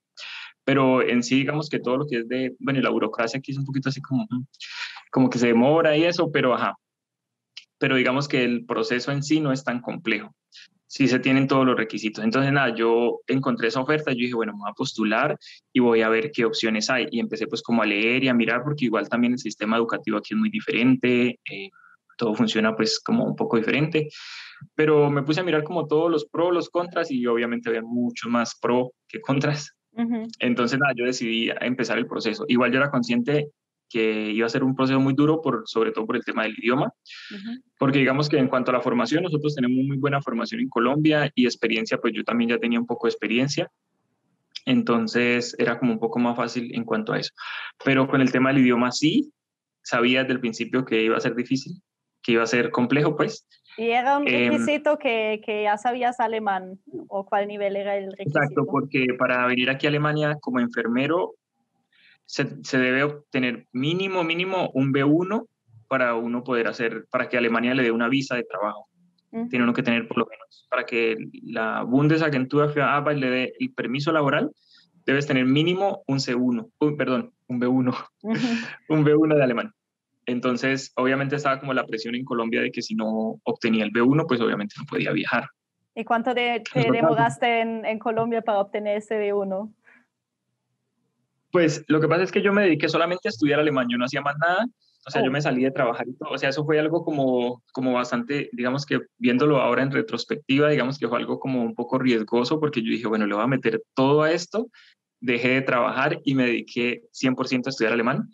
Pero en sí, digamos que todo lo que es bueno, la burocracia aquí es un poquito así como que se demora y eso, pero ajá. Pero digamos que el proceso en sí no es tan complejo. Sí se tienen todos los requisitos. Entonces, nada, yo encontré esa oferta, yo dije, bueno, me voy a postular y voy a ver qué opciones hay. Y empecé pues como a leer y a mirar, porque igual también el sistema educativo aquí es muy diferente, todo funciona pues como un poco diferente. Pero me puse a mirar como todos los pros, los contras, y obviamente había mucho más pro que contras. Entonces, nada, yo decidí empezar el proceso. Igual yo era consciente que iba a ser un proceso muy duro, sobre todo por el tema del idioma, porque digamos que en cuanto a la formación, nosotros tenemos muy buena formación en Colombia y experiencia, pues yo también ya tenía un poco de experiencia, entonces era como un poco más fácil en cuanto a eso. Pero con el tema del idioma sí, sabía desde el principio que iba a ser difícil, que iba a ser complejo, pues. ¿Y era un requisito que ya sabías alemán? ¿O cuál nivel era el requisito? Exacto, porque para venir aquí a Alemania como enfermero, se debe obtener mínimo un B1 para uno poder para que Alemania le dé una visa de trabajo. Tiene uno que tener por lo menos, para que la Bundesagentur für Arbeit le dé el permiso laboral, debes tener mínimo un C1, un B1, un B1 de alemán. Entonces, obviamente estaba como la presión en Colombia de que si no obtenía el B1, pues obviamente no podía viajar. ¿Y cuánto te demoraste en Colombia para obtener ese B1? Pues lo que pasa es que yo me dediqué solamente a estudiar alemán, yo no hacía más nada, o sea, yo Oh, me salí de trabajar y todo, o sea, eso fue algo como bastante, digamos que viéndolo ahora en retrospectiva, digamos que fue algo como un poco riesgoso porque yo dije, bueno, le voy a meter todo a esto, dejé de trabajar y me dediqué 100% a estudiar alemán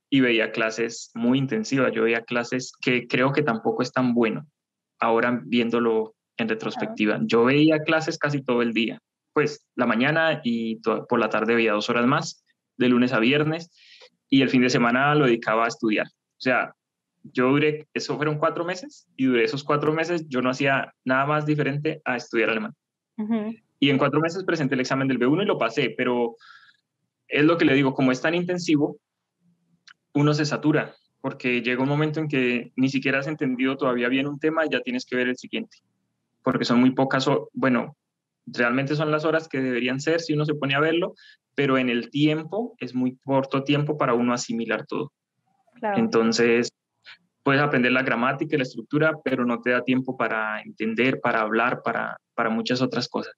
y veía clases muy intensivas, yo veía clases que creo que tampoco es tan bueno, ahora viéndolo en ah, retrospectiva, yo veía clases casi todo el día, pues la mañana y por la tarde veía 2 horas más de lunes a viernes, y el fin de semana lo dedicaba a estudiar. O sea, yo duré, eso fueron 4 meses, y duré esos 4 meses, yo no hacía nada más diferente a estudiar alemán. ujú. Y en 4 meses presenté el examen del B1 y lo pasé, pero es lo que le digo, como es tan intensivo, uno se satura, porque llega un momento en que ni siquiera has entendido todavía bien un tema y ya tienes que ver el siguiente, porque son muy pocas, bueno, realmente son las horas que deberían ser si uno se pone a verlo, pero en el tiempo es muy corto tiempo para uno asimilar todo. Claro. Entonces, puedes aprender la gramática y la estructura, pero no te da tiempo para entender, para hablar, para muchas otras cosas.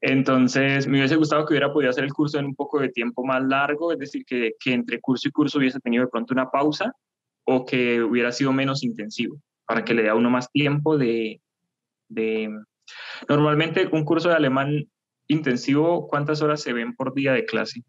Entonces, me hubiese gustado que hubiera podido hacer el curso en un poco de tiempo más largo, es decir, que entre curso y curso hubiese tenido de pronto una pausa o que hubiera sido menos intensivo, para que le dé a uno más tiempo de... Normalmente, un curso de alemán intensivo, ¿cuántas horas se ven por día de clase?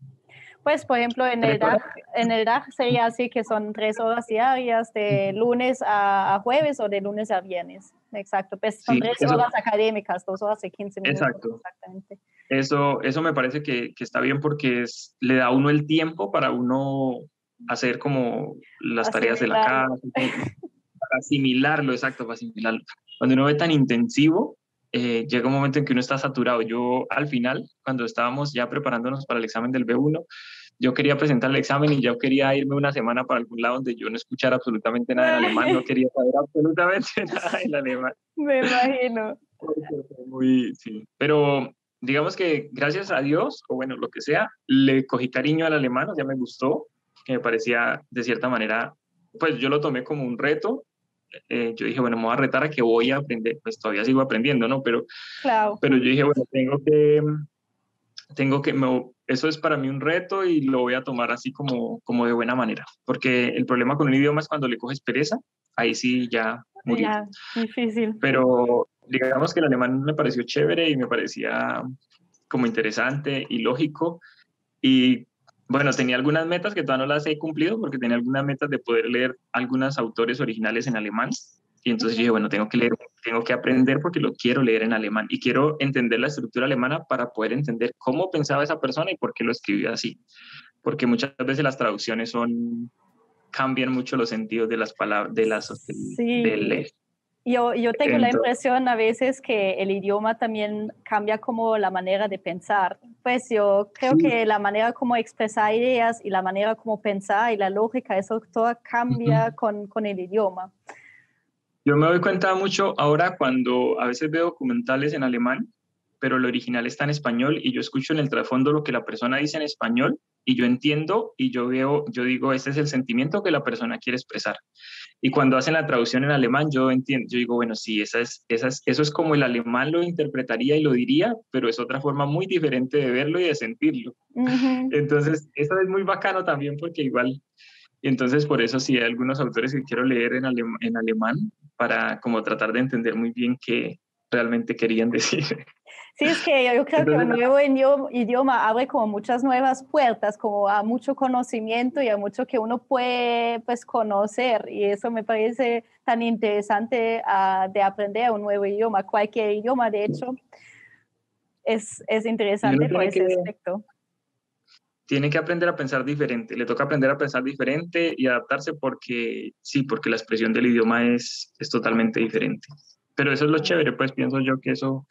Pues, por ejemplo, en el 3 horas. DAG sería así que son 3 horas diarias de lunes a jueves o de lunes a viernes. Exacto, pues son Sí, 3 horas académicas, 2 horas y 15 minutos, exacto. exactamente. Eso me parece que está bien porque le da a uno el tiempo para uno hacer como las tareas de la Asimilarlo. casa, para asimilarlo, exacto, para asimilarlo. Cuando uno ve tan intensivo, llega un momento en que uno está saturado. Yo al final, cuando estábamos ya preparándonos para el examen del B1, yo quería presentar el examen y yo quería irme una semana para algún lado donde yo no escuchara absolutamente nada en alemán, no quería saber absolutamente nada en alemán. Me imagino. Muy, sí. Pero digamos que gracias a Dios, o bueno, lo que sea, le cogí cariño al alemán, o sea, me gustó, que me parecía de cierta manera, pues yo lo tomé como un reto. Yo dije, bueno, me voy a retar a que voy a aprender, pues todavía sigo aprendiendo, ¿no? Claro. Pero yo dije, bueno, eso es para mí un reto y lo voy a tomar así como de buena manera, porque el problema con un idioma es cuando le coges pereza, ahí sí ya murió. Ya, difícil. Pero digamos que el alemán me pareció chévere y me parecía como interesante y lógico. Y bueno, tenía algunas metas que todavía no las he cumplido porque tenía algunas metas de poder leer algunos autores originales en alemán. Y entonces dije, bueno, tengo que leer, tengo que aprender porque lo quiero leer en alemán y quiero entender la estructura alemana para poder entender cómo pensaba esa persona y por qué lo escribió así. Porque muchas veces las traducciones cambian mucho los sentidos de las palabras, Sí, yo tengo la entonces, impresión a veces que el idioma también cambia como la manera de pensar. Pues yo creo sí. que la manera como expresar ideas y la manera como pensar y la lógica, eso todo cambia con el idioma. Yo me doy cuenta mucho ahora cuando a veces veo documentales en alemán, pero el original está en español y yo escucho en el trasfondo lo que la persona dice en español y yo entiendo y yo digo, ese es el sentimiento que la persona quiere expresar. Y cuando hacen la traducción en alemán, yo entiendo, yo digo, bueno, sí, eso es como el alemán lo interpretaría y lo diría, pero es otra forma muy diferente de verlo y de sentirlo. Ujú. Entonces, eso es muy bacano también porque igual y entonces por eso sí hay algunos autores que quiero leer en alemán para como tratar de entender muy bien qué realmente querían decir. Sí, es que yo creo que un Entonces, nuevo idioma abre como muchas nuevas puertas, como a mucho conocimiento y a mucho que uno puede pues conocer y eso me parece tan interesante de aprender un nuevo idioma. Cualquier idioma, de hecho, es y uno interesante por ese aspecto. tiene que aprender a pensar diferente, le toca aprender a pensar diferente y adaptarse porque sí, porque la expresión del idioma es totalmente diferente. Pero eso es lo chévere, pues pienso yo que eso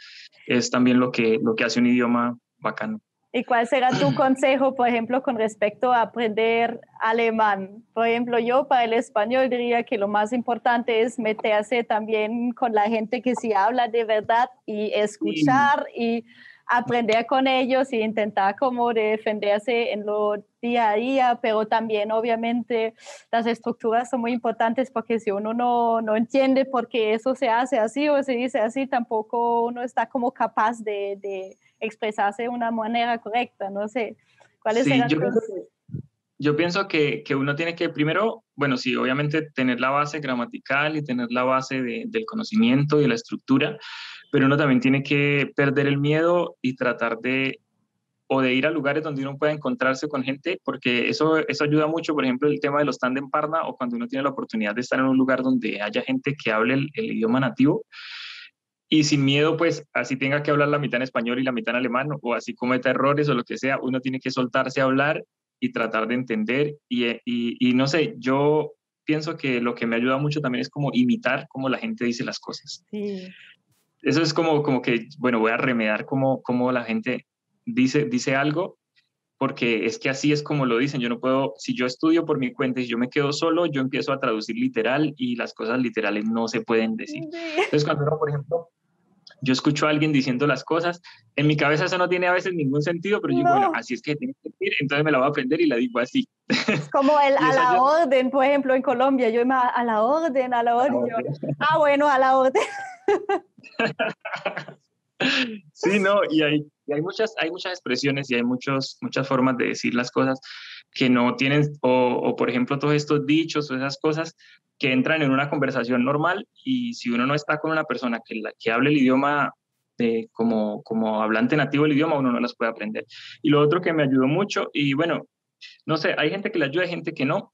es también lo que hace un idioma bacano. ¿Y cuál será tu consejo, por ejemplo, con respecto a aprender alemán? Por ejemplo, yo para el español diría que lo más importante es meterse también con la gente que sí habla de verdad y Sí, escuchar y aprender con ellos y intentar como defenderse en lo día a día, pero también obviamente las estructuras son muy importantes porque si uno no entiende por qué eso se hace así o se dice así, tampoco uno está como capaz de expresarse de una manera correcta, no sé. ¿Cuáles Sí, eran tus...? yo pienso que uno tiene que primero, bueno, sí, obviamente tener la base gramatical y tener la base del conocimiento y de la estructura, pero uno también tiene que perder el miedo y tratar de ir a lugares donde uno pueda encontrarse con gente, porque eso ayuda mucho, por ejemplo, el tema de los tandem partner o cuando uno tiene la oportunidad de estar en un lugar donde haya gente que hable el idioma nativo y sin miedo, pues así tenga que hablar la mitad en español y la mitad en alemán o así cometa errores o lo que sea, uno tiene que soltarse a hablar y tratar de entender y no sé, yo pienso que lo que me ayuda mucho también es como imitar cómo la gente dice las cosas. Sí. Eso es como que, bueno, voy a remedar cómo la gente dice algo, porque es que así es como lo dicen. Yo no puedo, si yo estudio por mi cuenta y si yo me quedo solo, yo empiezo a traducir literal y las cosas literales no se pueden decir. Sí. Entonces, cuando uno, por ejemplo, yo escucho a alguien diciendo las cosas, en mi cabeza eso no tiene a veces ningún sentido, pero yo digo, bueno, No. así es que tiene que decir, entonces me la voy a aprender y la digo así. Es como el Y a eso la ayuda orden, por ejemplo, en Colombia, yo me a la orden, a la a la orden. Yo, orden. bueno, a la orden. Sí, no, hay muchas expresiones y hay muchas formas de decir las cosas que no tienen, o por ejemplo todos estos dichos o esas cosas que entran en una conversación normal y si uno no está con una persona que hable el idioma como hablante nativo del idioma, uno no las puede aprender. Y lo otro que me ayudó mucho, y bueno, no sé, hay gente que le ayuda, hay gente que no,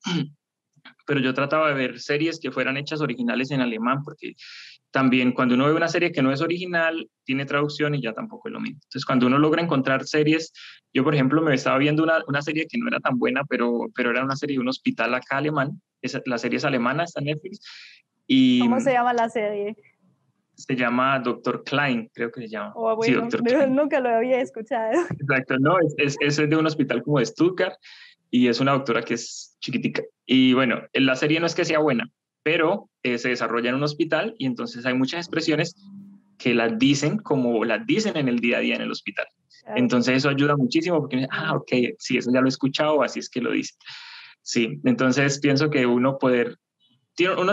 pero yo trataba de ver series que fueran hechas originales en alemán, porque también cuando uno ve una serie que no es original, tiene traducción y ya tampoco es lo mismo. Entonces, cuando uno logra encontrar series, yo por ejemplo me estaba viendo una serie que no era tan buena, pero era una serie de un hospital acá alemán, la serie es alemana, está en Netflix, y ¿Cómo se llama la serie? se llama Doctor Klein, creo que se llama. Oh, Sí, bueno, Doctor Klein. nunca lo había escuchado. Exacto, no, es de un hospital como de Stuttgart y es una doctora que es chiquitica. Y bueno, la serie no es que sea buena, pero se desarrolla en un hospital y entonces hay muchas expresiones que las dicen como las dicen en el día a día en el hospital. Claro. Entonces eso ayuda muchísimo porque, ok, sí, eso ya lo he escuchado, así es que lo dice. Sí, entonces pienso que uno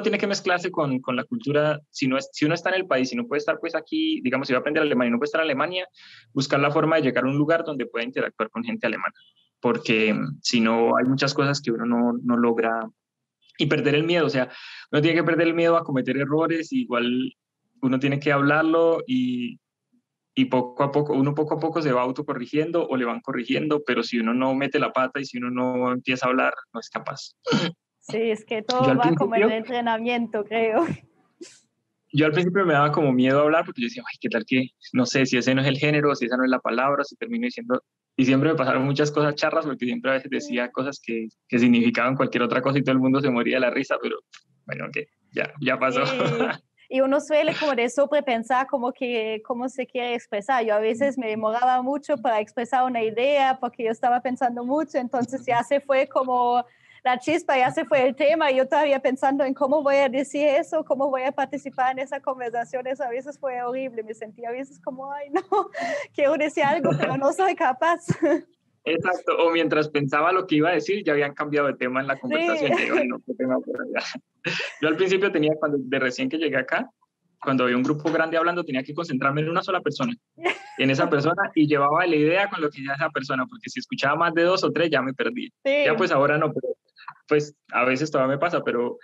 tiene que mezclarse con la cultura, si uno está en el país, si no puede estar pues aquí, digamos, si va a aprender alemán y no puede estar en Alemania, buscar la forma de llegar a un lugar donde pueda interactuar con gente alemana, porque si no hay muchas cosas que uno no logra y perder el miedo, o sea, uno tiene que perder el miedo a cometer errores, igual uno tiene que hablarlo y poco a poco se va autocorrigiendo o le van corrigiendo, pero si uno no mete la pata y si uno no empieza a hablar, no es capaz. Sí, es que Yo todo al va como en el principio, entrenamiento, creo. yo al principio me daba como miedo hablar porque yo decía, ay, ¿qué tal que, no sé, si ese no es el género, si esa no es la palabra, si termino diciendo, y siempre me pasaron muchas cosas charras porque siempre a veces decía cosas que significaban cualquier otra cosa y todo el mundo se moría de la risa, pero bueno, que ya pasó. Sí. Y uno suele como de sobrepensar como que cómo se quiere expresar. Yo a veces me demoraba mucho para expresar una idea porque yo estaba pensando mucho, entonces ya se fue como la chispa, ya se fue el tema y yo todavía pensando en cómo voy a decir eso, cómo voy a participar en esa conversación. Eso a veces fue horrible, me sentía a veces como, ay no, quiero decir algo, pero no soy capaz. Exacto, o mientras pensaba lo que iba a decir, ya habían cambiado de tema en la Sí. conversación, ya iban en otro tema por allá. Yo al principio tenía, de recién que llegué acá, cuando había un grupo grande hablando, tenía que concentrarme en una sola persona, en esa persona, y llevaba la idea con lo que decía esa persona, porque si escuchaba más de dos o tres ya me perdí. Ya Sí. pues ahora no, pero pues a veces todavía me pasa, pero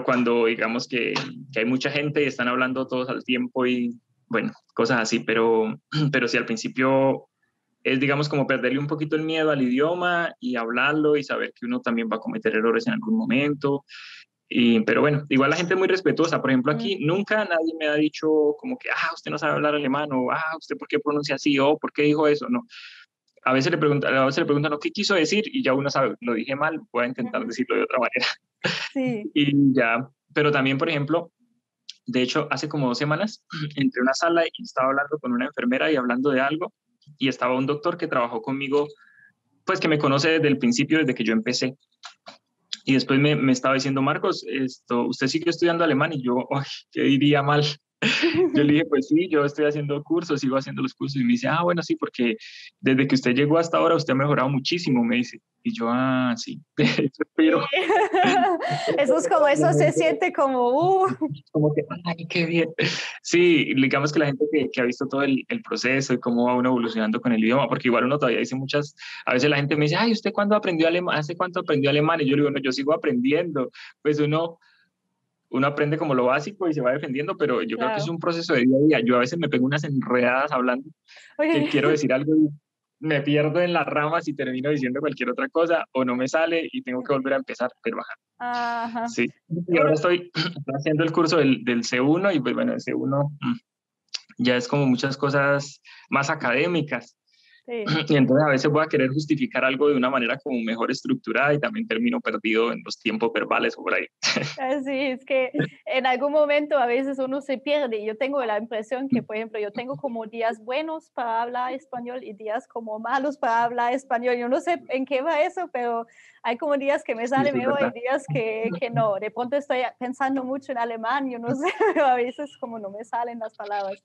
cuando digamos que hay mucha gente y están hablando todos al tiempo y bueno, cosas así, pero sí al principio es digamos como perderle un poquito el miedo al idioma y hablarlo y saber que uno también va a cometer errores en algún momento. Pero bueno, igual la gente es muy respetuosa. Por ejemplo, aquí nunca nadie me ha dicho como que, usted no sabe hablar alemán o, usted por qué pronuncia así o por qué dijo eso. No, a veces le preguntan, ¿no? ¿Qué quiso decir? Y ya uno sabe, lo dije mal, voy a intentar decirlo de otra manera. Sí. Y ya, pero también, por ejemplo, de hecho, hace como 2 semanas entré a una sala y estaba hablando con una enfermera y hablando de algo y estaba un doctor que trabajó conmigo, pues que me conoce desde el principio, desde que yo empecé. Y después me estaba diciendo, Marcos, usted sigue estudiando alemán y yo, ¿qué diría mal? Yo le dije, pues sí, yo estoy haciendo cursos, sigo haciendo los cursos. Y me dice, bueno, sí, porque desde que usted llegó hasta ahora, usted ha mejorado muchísimo, me dice. Y yo, sí, Sí. pero... Eso es como, eso se siente como, Como que, ay, qué bien. Sí, digamos que la gente que ha visto todo el proceso y cómo va uno evolucionando con el idioma, porque igual uno todavía dice muchas, a veces la gente me dice, ay, ¿usted cuándo aprendió alemán? ¿Hace cuánto aprendió alemán? Y yo le digo, no, yo sigo aprendiendo. Pues uno aprende como lo básico y se va defendiendo, pero yo creo que es claro. un proceso de día a día. Yo a veces me pego unas enredadas hablando que Oye, quiero decir algo y me pierdo en las ramas y termino diciendo cualquier otra cosa o no me sale y tengo que volver a empezar, pero ajá. ajá. Sí, y ahora Uno, estoy haciendo el curso del C1 y pues bueno, el C1 ya es como muchas cosas más académicas. sí. Y entonces a veces voy a querer justificar algo de una manera como mejor estructurada y también termino perdido en los tiempos verbales o por ahí. Así es que en algún momento a veces uno se pierde. Yo tengo la impresión que, por ejemplo, yo tengo como días buenos para hablar español y días como malos para hablar español. Yo no sé en qué va eso, pero hay como días que me Sí, sale eso es mejor y verdad. días que no. De pronto estoy pensando mucho en alemán, yo no sé, pero a veces como no me salen las palabras.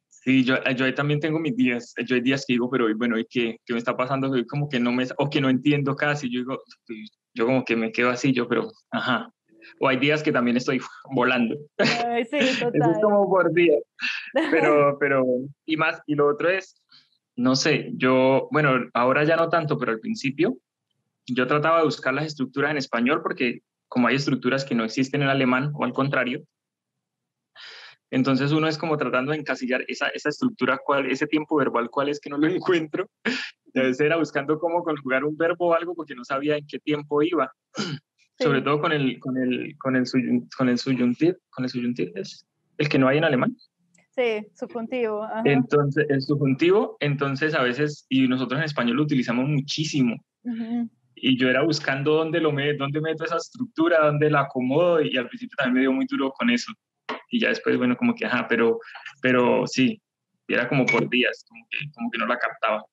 Sí, yo ahí también tengo mis días. Yo hay días que digo, pero bueno, ¿y qué me está pasando? Hoy como que no me, o que no entiendo casi. Yo digo, yo como que me quedo así, yo, pero, ajá. O hay días que también estoy volando. Ay, sí, Eso es total. como por día. Pero, y más, y lo otro es, no sé, yo, bueno, ahora ya no tanto, pero al principio yo trataba de buscar las estructuras en español porque como hay estructuras que no existen en alemán o al contrario, entonces uno es como tratando de encasillar esa estructura, ese tiempo verbal, cuál es que no lo encuentro. Y a veces era buscando cómo conjugar un verbo o algo porque no sabía en qué tiempo iba. Sobre Sí, todo con el subjuntivo es el que no hay en alemán. sí, subjuntivo, ajá. Entonces, el subjuntivo, entonces a veces, y nosotros en español lo utilizamos muchísimo. Ujú. Y yo era buscando dónde meto esa estructura, dónde la acomodo, y al principio también me dio muy duro con eso. Y ya después, bueno, como que, pero sí, era como por días, como que no la captaba.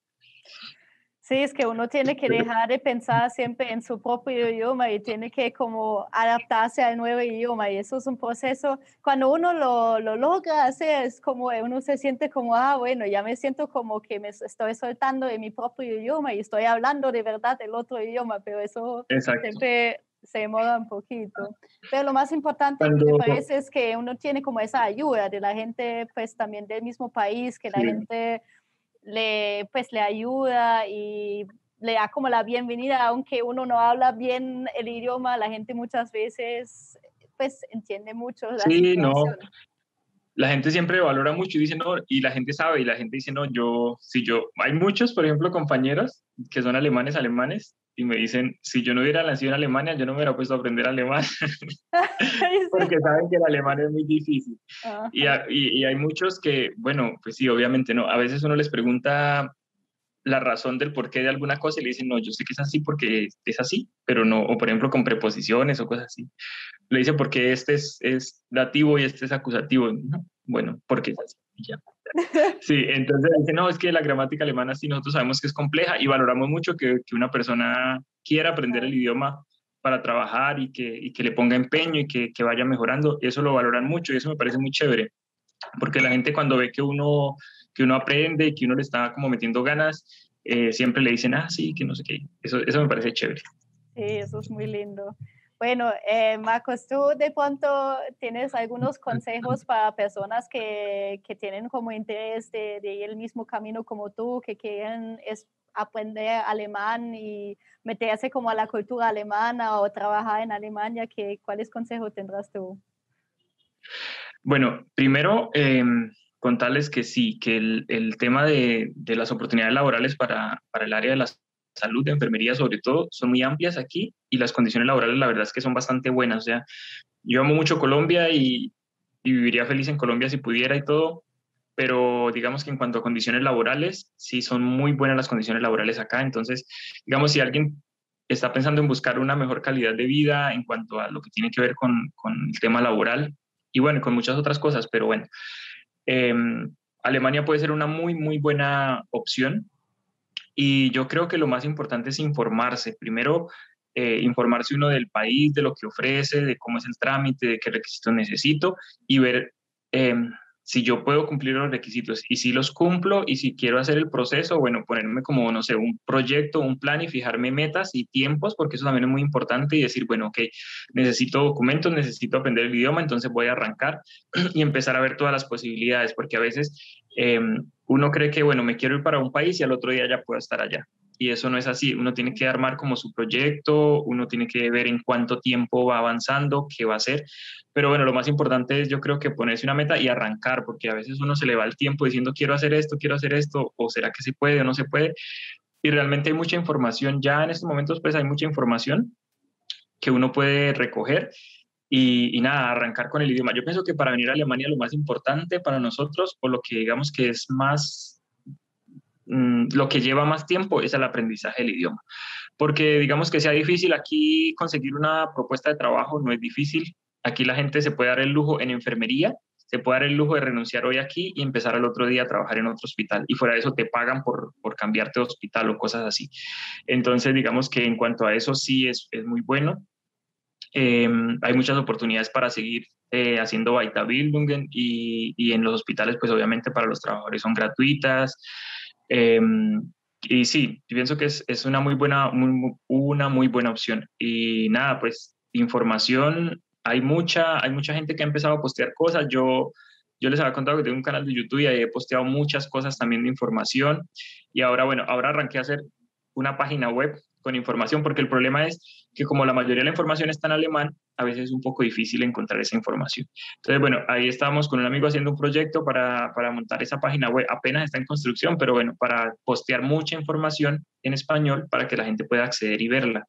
Sí, es que uno tiene que dejar de pensar siempre en su propio idioma y tiene que como adaptarse al nuevo idioma y eso es un proceso, cuando uno lo logra hacer es como uno se siente como, bueno, ya me siento como que me estoy soltando de mi propio idioma y estoy hablando de verdad el otro idioma, pero eso Exacto. siempre se demora un poquito. Pero lo más importante que me Cuando, parece es que uno tiene como esa ayuda de la gente, pues también del mismo país, que la sí, gente pues, le ayuda y le da como la bienvenida, aunque uno no habla bien el idioma, la gente muchas veces pues entiende mucho la sí, no, situación. la gente siempre valora mucho y dice, no, y la gente sabe, y la gente dice, no, hay muchos, por ejemplo, compañeros que son alemanes, y me dicen, si yo no hubiera nacido en Alemania, yo no me hubiera puesto a aprender alemán, Sí. porque saben que el alemán es muy difícil. Y, Ajá. a- y, y hay muchos que, bueno, pues sí, obviamente no, a veces uno les pregunta la razón del porqué de alguna cosa y le dicen, no, yo sé que es así porque es así, pero no, o por ejemplo con preposiciones o cosas así. Le dice porque este es dativo y este es acusativo. ¿No? Bueno, porque es así. Y ya. Sí, entonces dice, no, es que la gramática alemana sí nosotros sabemos que es compleja y valoramos mucho que una persona quiera aprender el idioma para trabajar y que le ponga empeño y que vaya mejorando. Eso lo valoran mucho y eso me parece muy chévere, porque la gente cuando ve que uno aprende y que uno le está como metiendo ganas, siempre le dicen, sí, que no sé qué. Eso me parece chévere. Sí, eso es muy lindo. Bueno, Marcos, ¿tú de pronto tienes algunos consejos para personas que tienen como interés de ir el mismo camino como tú, que quieren aprender alemán y meterse como a la cultura alemana o trabajar en Alemania? ¿Cuáles consejos tendrás tú? Bueno, primero, contarles que sí, que el tema de las oportunidades laborales para el área de la salud, de enfermería sobre todo, son muy amplias aquí y las condiciones laborales la verdad es que son bastante buenas. O sea, yo amo mucho Colombia y viviría feliz en Colombia si pudiera y todo, pero digamos que en cuanto a condiciones laborales, sí son muy buenas las condiciones laborales acá. Entonces, digamos, si alguien está pensando en buscar una mejor calidad de vida en cuanto a lo que tiene que ver con el tema laboral y bueno, con muchas otras cosas, pero bueno, eh, Alemania puede ser una muy, muy buena opción y yo creo que lo más importante es informarse. Primero, informarse uno del país, de lo que ofrece, de cómo es el trámite, de qué requisitos necesito y ver si yo puedo cumplir los requisitos y si los cumplo y si quiero hacer el proceso, bueno, ponerme como, no sé, un proyecto, un plan y fijarme metas y tiempos, porque eso también es muy importante y decir, bueno, ok, necesito documentos, necesito aprender el idioma, entonces voy a arrancar y empezar a ver todas las posibilidades, porque a veces uno cree que, bueno, me quiero ir para un país y al otro día ya puedo estar allá. Y eso no es así, uno tiene que armar como su proyecto, uno tiene que ver en cuánto tiempo va avanzando, qué va a hacer, pero bueno, lo más importante es yo creo que ponerse una meta y arrancar, porque a veces uno se le va el tiempo diciendo quiero hacer esto, o será que se puede o no se puede, y realmente hay mucha información, ya en estos momentos pues hay mucha información que uno puede recoger y nada, arrancar con el idioma. Yo pienso que para venir a Alemania lo más importante para nosotros, o lo que digamos que es más lo que lleva más tiempo es el aprendizaje del idioma. Porque digamos que sea difícil aquí conseguir una propuesta de trabajo, no es difícil. Aquí la gente se puede dar el lujo en enfermería, se puede dar el lujo de renunciar hoy aquí y empezar al otro día a trabajar en otro hospital. Y fuera de eso te pagan por cambiarte de hospital o cosas así. Entonces digamos que en cuanto a eso sí es muy bueno. Hay muchas oportunidades para seguir haciendo Weiterbildungen y en los hospitales pues obviamente para los trabajadores son gratuitas. Eh, y sí, yo pienso que es una una muy buena opción. Y nada, pues información, hay mucha gente que ha empezado a postear cosas. Yo les había contado que tengo un canal de YouTube y ahí he posteado muchas cosas también de información. Y ahora, bueno, ahora arranqué a hacer una página web con información, porque el problema es que como la mayoría de la información está en alemán, a veces es un poco difícil encontrar esa información. Entonces, bueno, ahí estábamos con un amigo haciendo un proyecto para montar esa página web. Apenas está en construcción, pero bueno, para postear mucha información en español para que la gente pueda acceder y verla.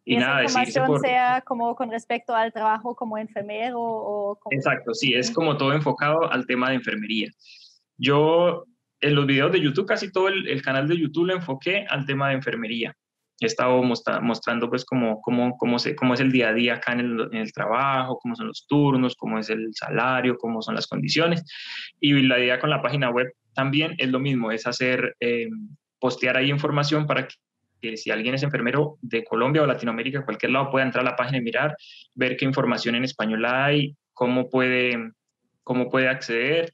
Y esa nada, decidirse información por... sea como con respecto al trabajo como enfermero o como... Exacto, sí, es como todo enfocado al tema de enfermería. Yo en los videos de YouTube, casi todo el canal de YouTube lo enfoqué al tema de enfermería. He estado mostrando pues cómo es el día a día acá en el trabajo, cómo son los turnos, cómo es el salario, cómo son las condiciones. Y la idea con la página web también es lo mismo, es hacer, postear ahí información para que si alguien es enfermero de Colombia o Latinoamérica, cualquier lado, pueda entrar a la página y mirar, ver qué información en español hay, cómo puede acceder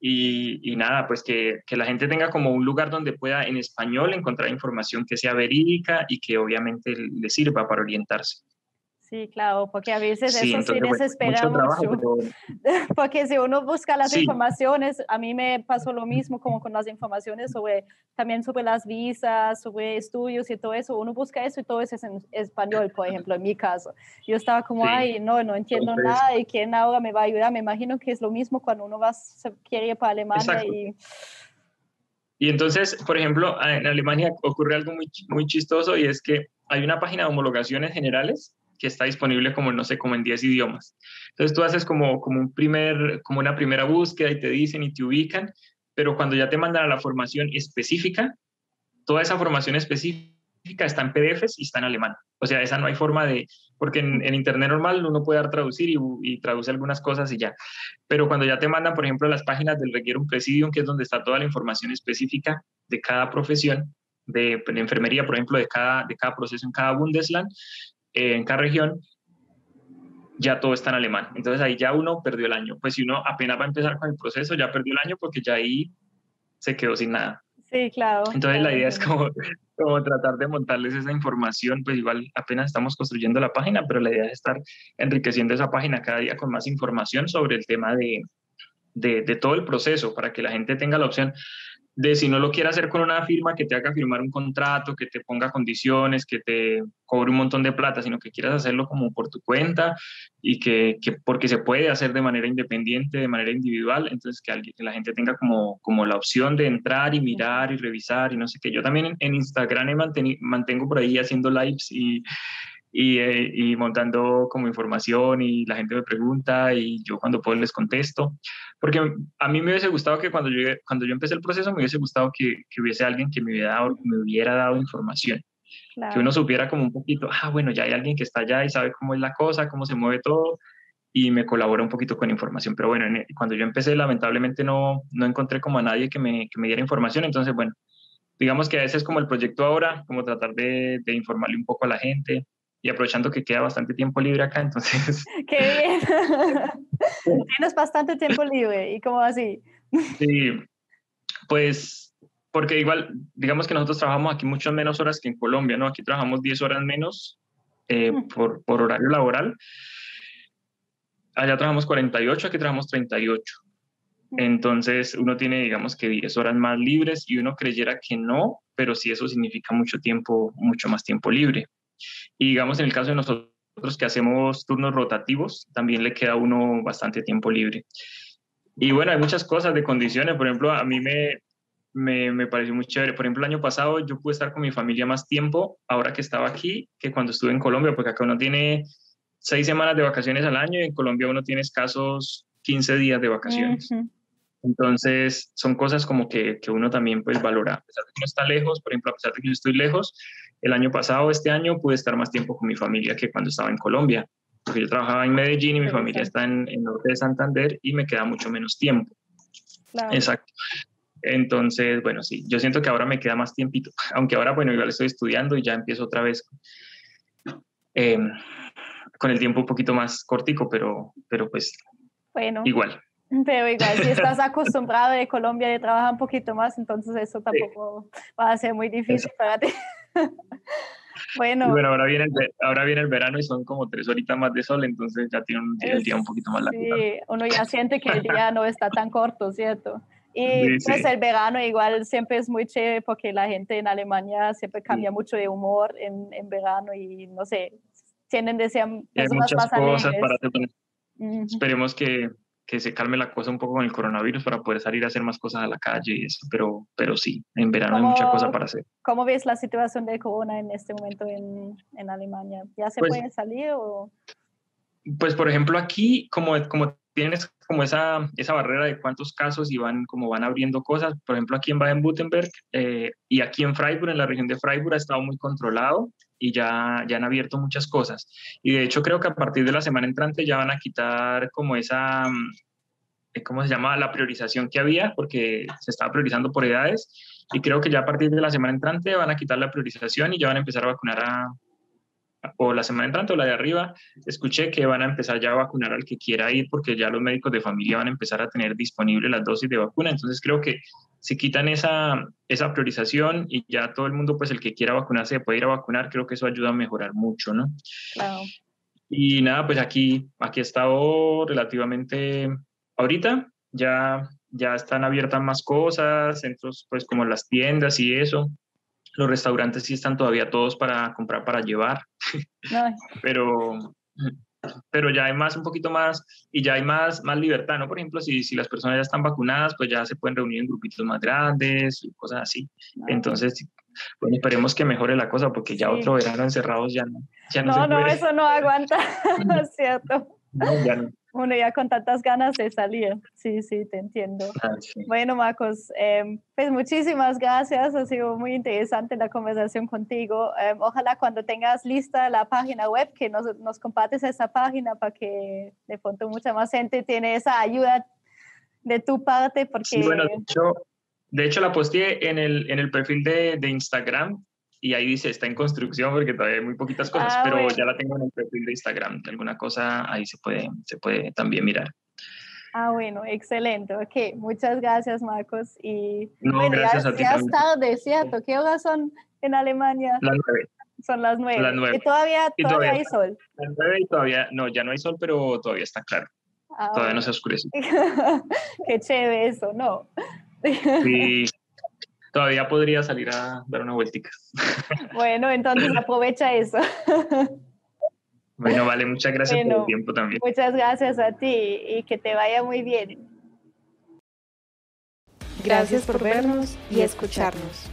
y nada, pues que la gente tenga como un lugar donde pueda en español encontrar información que sea verídica y que obviamente le sirva para orientarse. Sí, claro, porque a veces Sí, eso sí entonces, bueno, desespera mucho trabajo, mucho, pero porque si uno busca las sí, informaciones, a mí me pasó lo mismo como con las informaciones también sobre las visas, sobre estudios y todo eso, uno busca eso y todo eso es en español, por ejemplo, en mi caso. Yo estaba como, sí. ay, no entiendo Entonces, nada y quién ahora me va a ayudar. Me imagino que es lo mismo cuando uno quiere ir para Alemania exacto. Y entonces, por ejemplo, en Alemania ocurre algo muy chistoso y es que hay una página de homologaciones generales que está disponible como, no sé, como en 10 idiomas. Entonces tú haces como una primera búsqueda y te dicen y te ubican, pero cuando ya te mandan a la formación específica, toda esa formación específica está en PDFs y está en alemán. O sea, esa no hay forma de, porque en Internet normal uno puede dar traducir y traduce algunas cosas y ya. Pero cuando ya te mandan, por ejemplo, las páginas del Regierung Presidium, que es donde está toda la información específica de cada profesión, de enfermería, por ejemplo, de cada proceso en cada Bundesland, en cada región, ya todo está en alemán. Entonces ahí ya uno perdió el año. Pues si uno apenas va a empezar con el proceso, ya perdió el año porque ya ahí se quedó sin nada. Sí, claro, Entonces claro, la idea es entiendo. como tratar de montarles esa información, pues igual apenas estamos construyendo la página, pero la idea es estar enriqueciendo esa página cada día con más información sobre el tema de todo el proceso, para que la gente tenga la opción de, si no lo quiere hacer con una firma que te haga firmar un contrato, que te ponga condiciones, que te cobre un montón de plata, sino que quieras hacerlo como por tu cuenta y que porque se puede hacer de manera independiente, de manera individual, entonces que la gente tenga como la opción de entrar y mirar y revisar y no sé qué. Yo también en Instagram mantengo por ahí haciendo lives y montando como información y la gente me pregunta y yo cuando puedo les contesto. Porque a mí me hubiese gustado que cuando yo empecé el proceso me hubiese gustado que hubiese alguien que me hubiera dado información, que uno Claro. supiera como un poquito, bueno, ya hay alguien que está allá y sabe cómo es la cosa, cómo se mueve todo y me colabora un poquito con información. Pero bueno, cuando yo empecé lamentablemente no encontré como a nadie que me diera información, entonces bueno, digamos que ese es como el proyecto ahora, como tratar de informarle un poco a la gente y aprovechando que queda bastante tiempo libre acá, entonces Qué bien. Tienes bastante tiempo libre, ¿y cómo así? Sí, pues porque igual, digamos que nosotros trabajamos aquí muchas menos horas que en Colombia, ¿no? Aquí trabajamos 10 horas menos por horario laboral. Allá trabajamos 48, aquí trabajamos 38. Entonces uno tiene, digamos que 10 horas más libres y uno creyera que no, pero sí eso significa mucho tiempo, mucho más tiempo libre. Y digamos en el caso de nosotros que hacemos turnos rotativos, también le queda a uno bastante tiempo libre. Y bueno, hay muchas cosas de condiciones, por ejemplo, a mí me pareció muy chévere. Por ejemplo, el año pasado yo pude estar con mi familia más tiempo ahora que estaba aquí que cuando estuve en Colombia, porque acá uno tiene 6 semanas de vacaciones al año y en Colombia uno tiene escasos 15 días de vacaciones. Entonces, son cosas como que uno también pues valora. A pesar de que uno está lejos, por ejemplo, a pesar de que yo estoy lejos, el año pasado, este año, pude estar más tiempo con mi familia que cuando estaba en Colombia. Porque yo trabajaba en Medellín y mi familia está en el norte de Santander y me queda mucho menos tiempo. Claro. Exacto. Entonces, bueno, sí, yo siento que ahora me queda más tiempito. Aunque ahora, bueno, igual estoy estudiando y ya empiezo otra vez con el tiempo un poquito más cortico, pero pues bueno. Igual. Pero igual, si estás acostumbrado de Colombia de trabajar un poquito más, entonces eso tampoco va a ser muy difícil para ti. Bueno. Y bueno, ahora viene el verano y son como 3 horitas más de sol, entonces ya tiene el día un poquito más largo. Sí, uno ya siente que el día no está tan corto, ¿cierto? Y sí, pues el verano igual siempre es muy chévere porque la gente en Alemania siempre cambia mucho de humor en verano y no sé, tienen desean muchas cosas para hacer. Esperemos que se calme la cosa un poco con el coronavirus para poder salir a hacer más cosas a la calle y eso, pero sí, en verano hay mucha cosa para hacer. ¿Cómo ves la situación de corona en este momento en Alemania? ¿Ya se puede salir o...? Pues, por ejemplo, aquí, como tienes como esa barrera de cuántos casos y van abriendo cosas, por ejemplo, aquí en Baden-Württemberg y aquí en Freiburg, en la región de Freiburg, ha estado muy controlado y ya han abierto muchas cosas. Y de hecho, creo que a partir de la semana entrante ya van a quitar como esa, ¿cómo se llama? La priorización que había, porque se estaba priorizando por edades. Y creo que ya a partir de la semana entrante van a quitar la priorización y ya van a empezar a vacunar o la semana entrante o la de arriba, escuché que van a empezar ya a vacunar al que quiera ir porque ya los médicos de familia van a empezar a tener disponible las dosis de vacuna. Entonces creo que si quitan esa priorización y ya todo el mundo, pues el que quiera vacunarse puede ir a vacunar, creo que eso ayuda a mejorar mucho, ¿no? Claro. Y nada, pues aquí ha estado relativamente, ahorita ya están abiertas más cosas, centros pues como las tiendas y eso. Los restaurantes sí están todavía todos para comprar, para llevar, pero ya hay un poquito más, y ya hay más libertad, ¿no? Por ejemplo, si las personas ya están vacunadas, pues ya se pueden reunir en grupitos más grandes, y cosas así. Entonces, bueno, esperemos que mejore la cosa, porque ya otro verano encerrados ya no se puede. No, eso no aguanta, es cierto. No, ya no. Uno ya con tantas ganas de salir. Sí, te entiendo. Sí. Bueno, Marcos, pues muchísimas gracias. Ha sido muy interesante la conversación contigo. Ojalá cuando tengas lista la página web, que nos compartes esa página para que de pronto mucha más gente tiene esa ayuda de tu parte. Porque... Sí, bueno, de hecho la posteé en el perfil de Instagram. Y ahí dice, está en construcción porque todavía hay muy poquitas cosas, pero bueno, ya la tengo en el perfil de Instagram. Alguna cosa ahí se puede también mirar. Bueno, excelente. Ok, muchas gracias, Marcos. Y no, bueno, gracias a ti. Ya es tarde, ¿cierto? ¿Qué horas son en Alemania? Las 9. Son las 9. Las 9. ¿Y todavía hay sol? Las 9 y todavía, no, ya no hay sol, pero todavía está claro. Todavía no se oscurece. Qué chévere eso, ¿no? Sí. Todavía podría salir a dar una vueltica. Bueno, entonces aprovecha eso. Bueno, vale, muchas gracias por el tiempo también. Muchas gracias a ti y que te vaya muy bien. Gracias por vernos y escucharnos.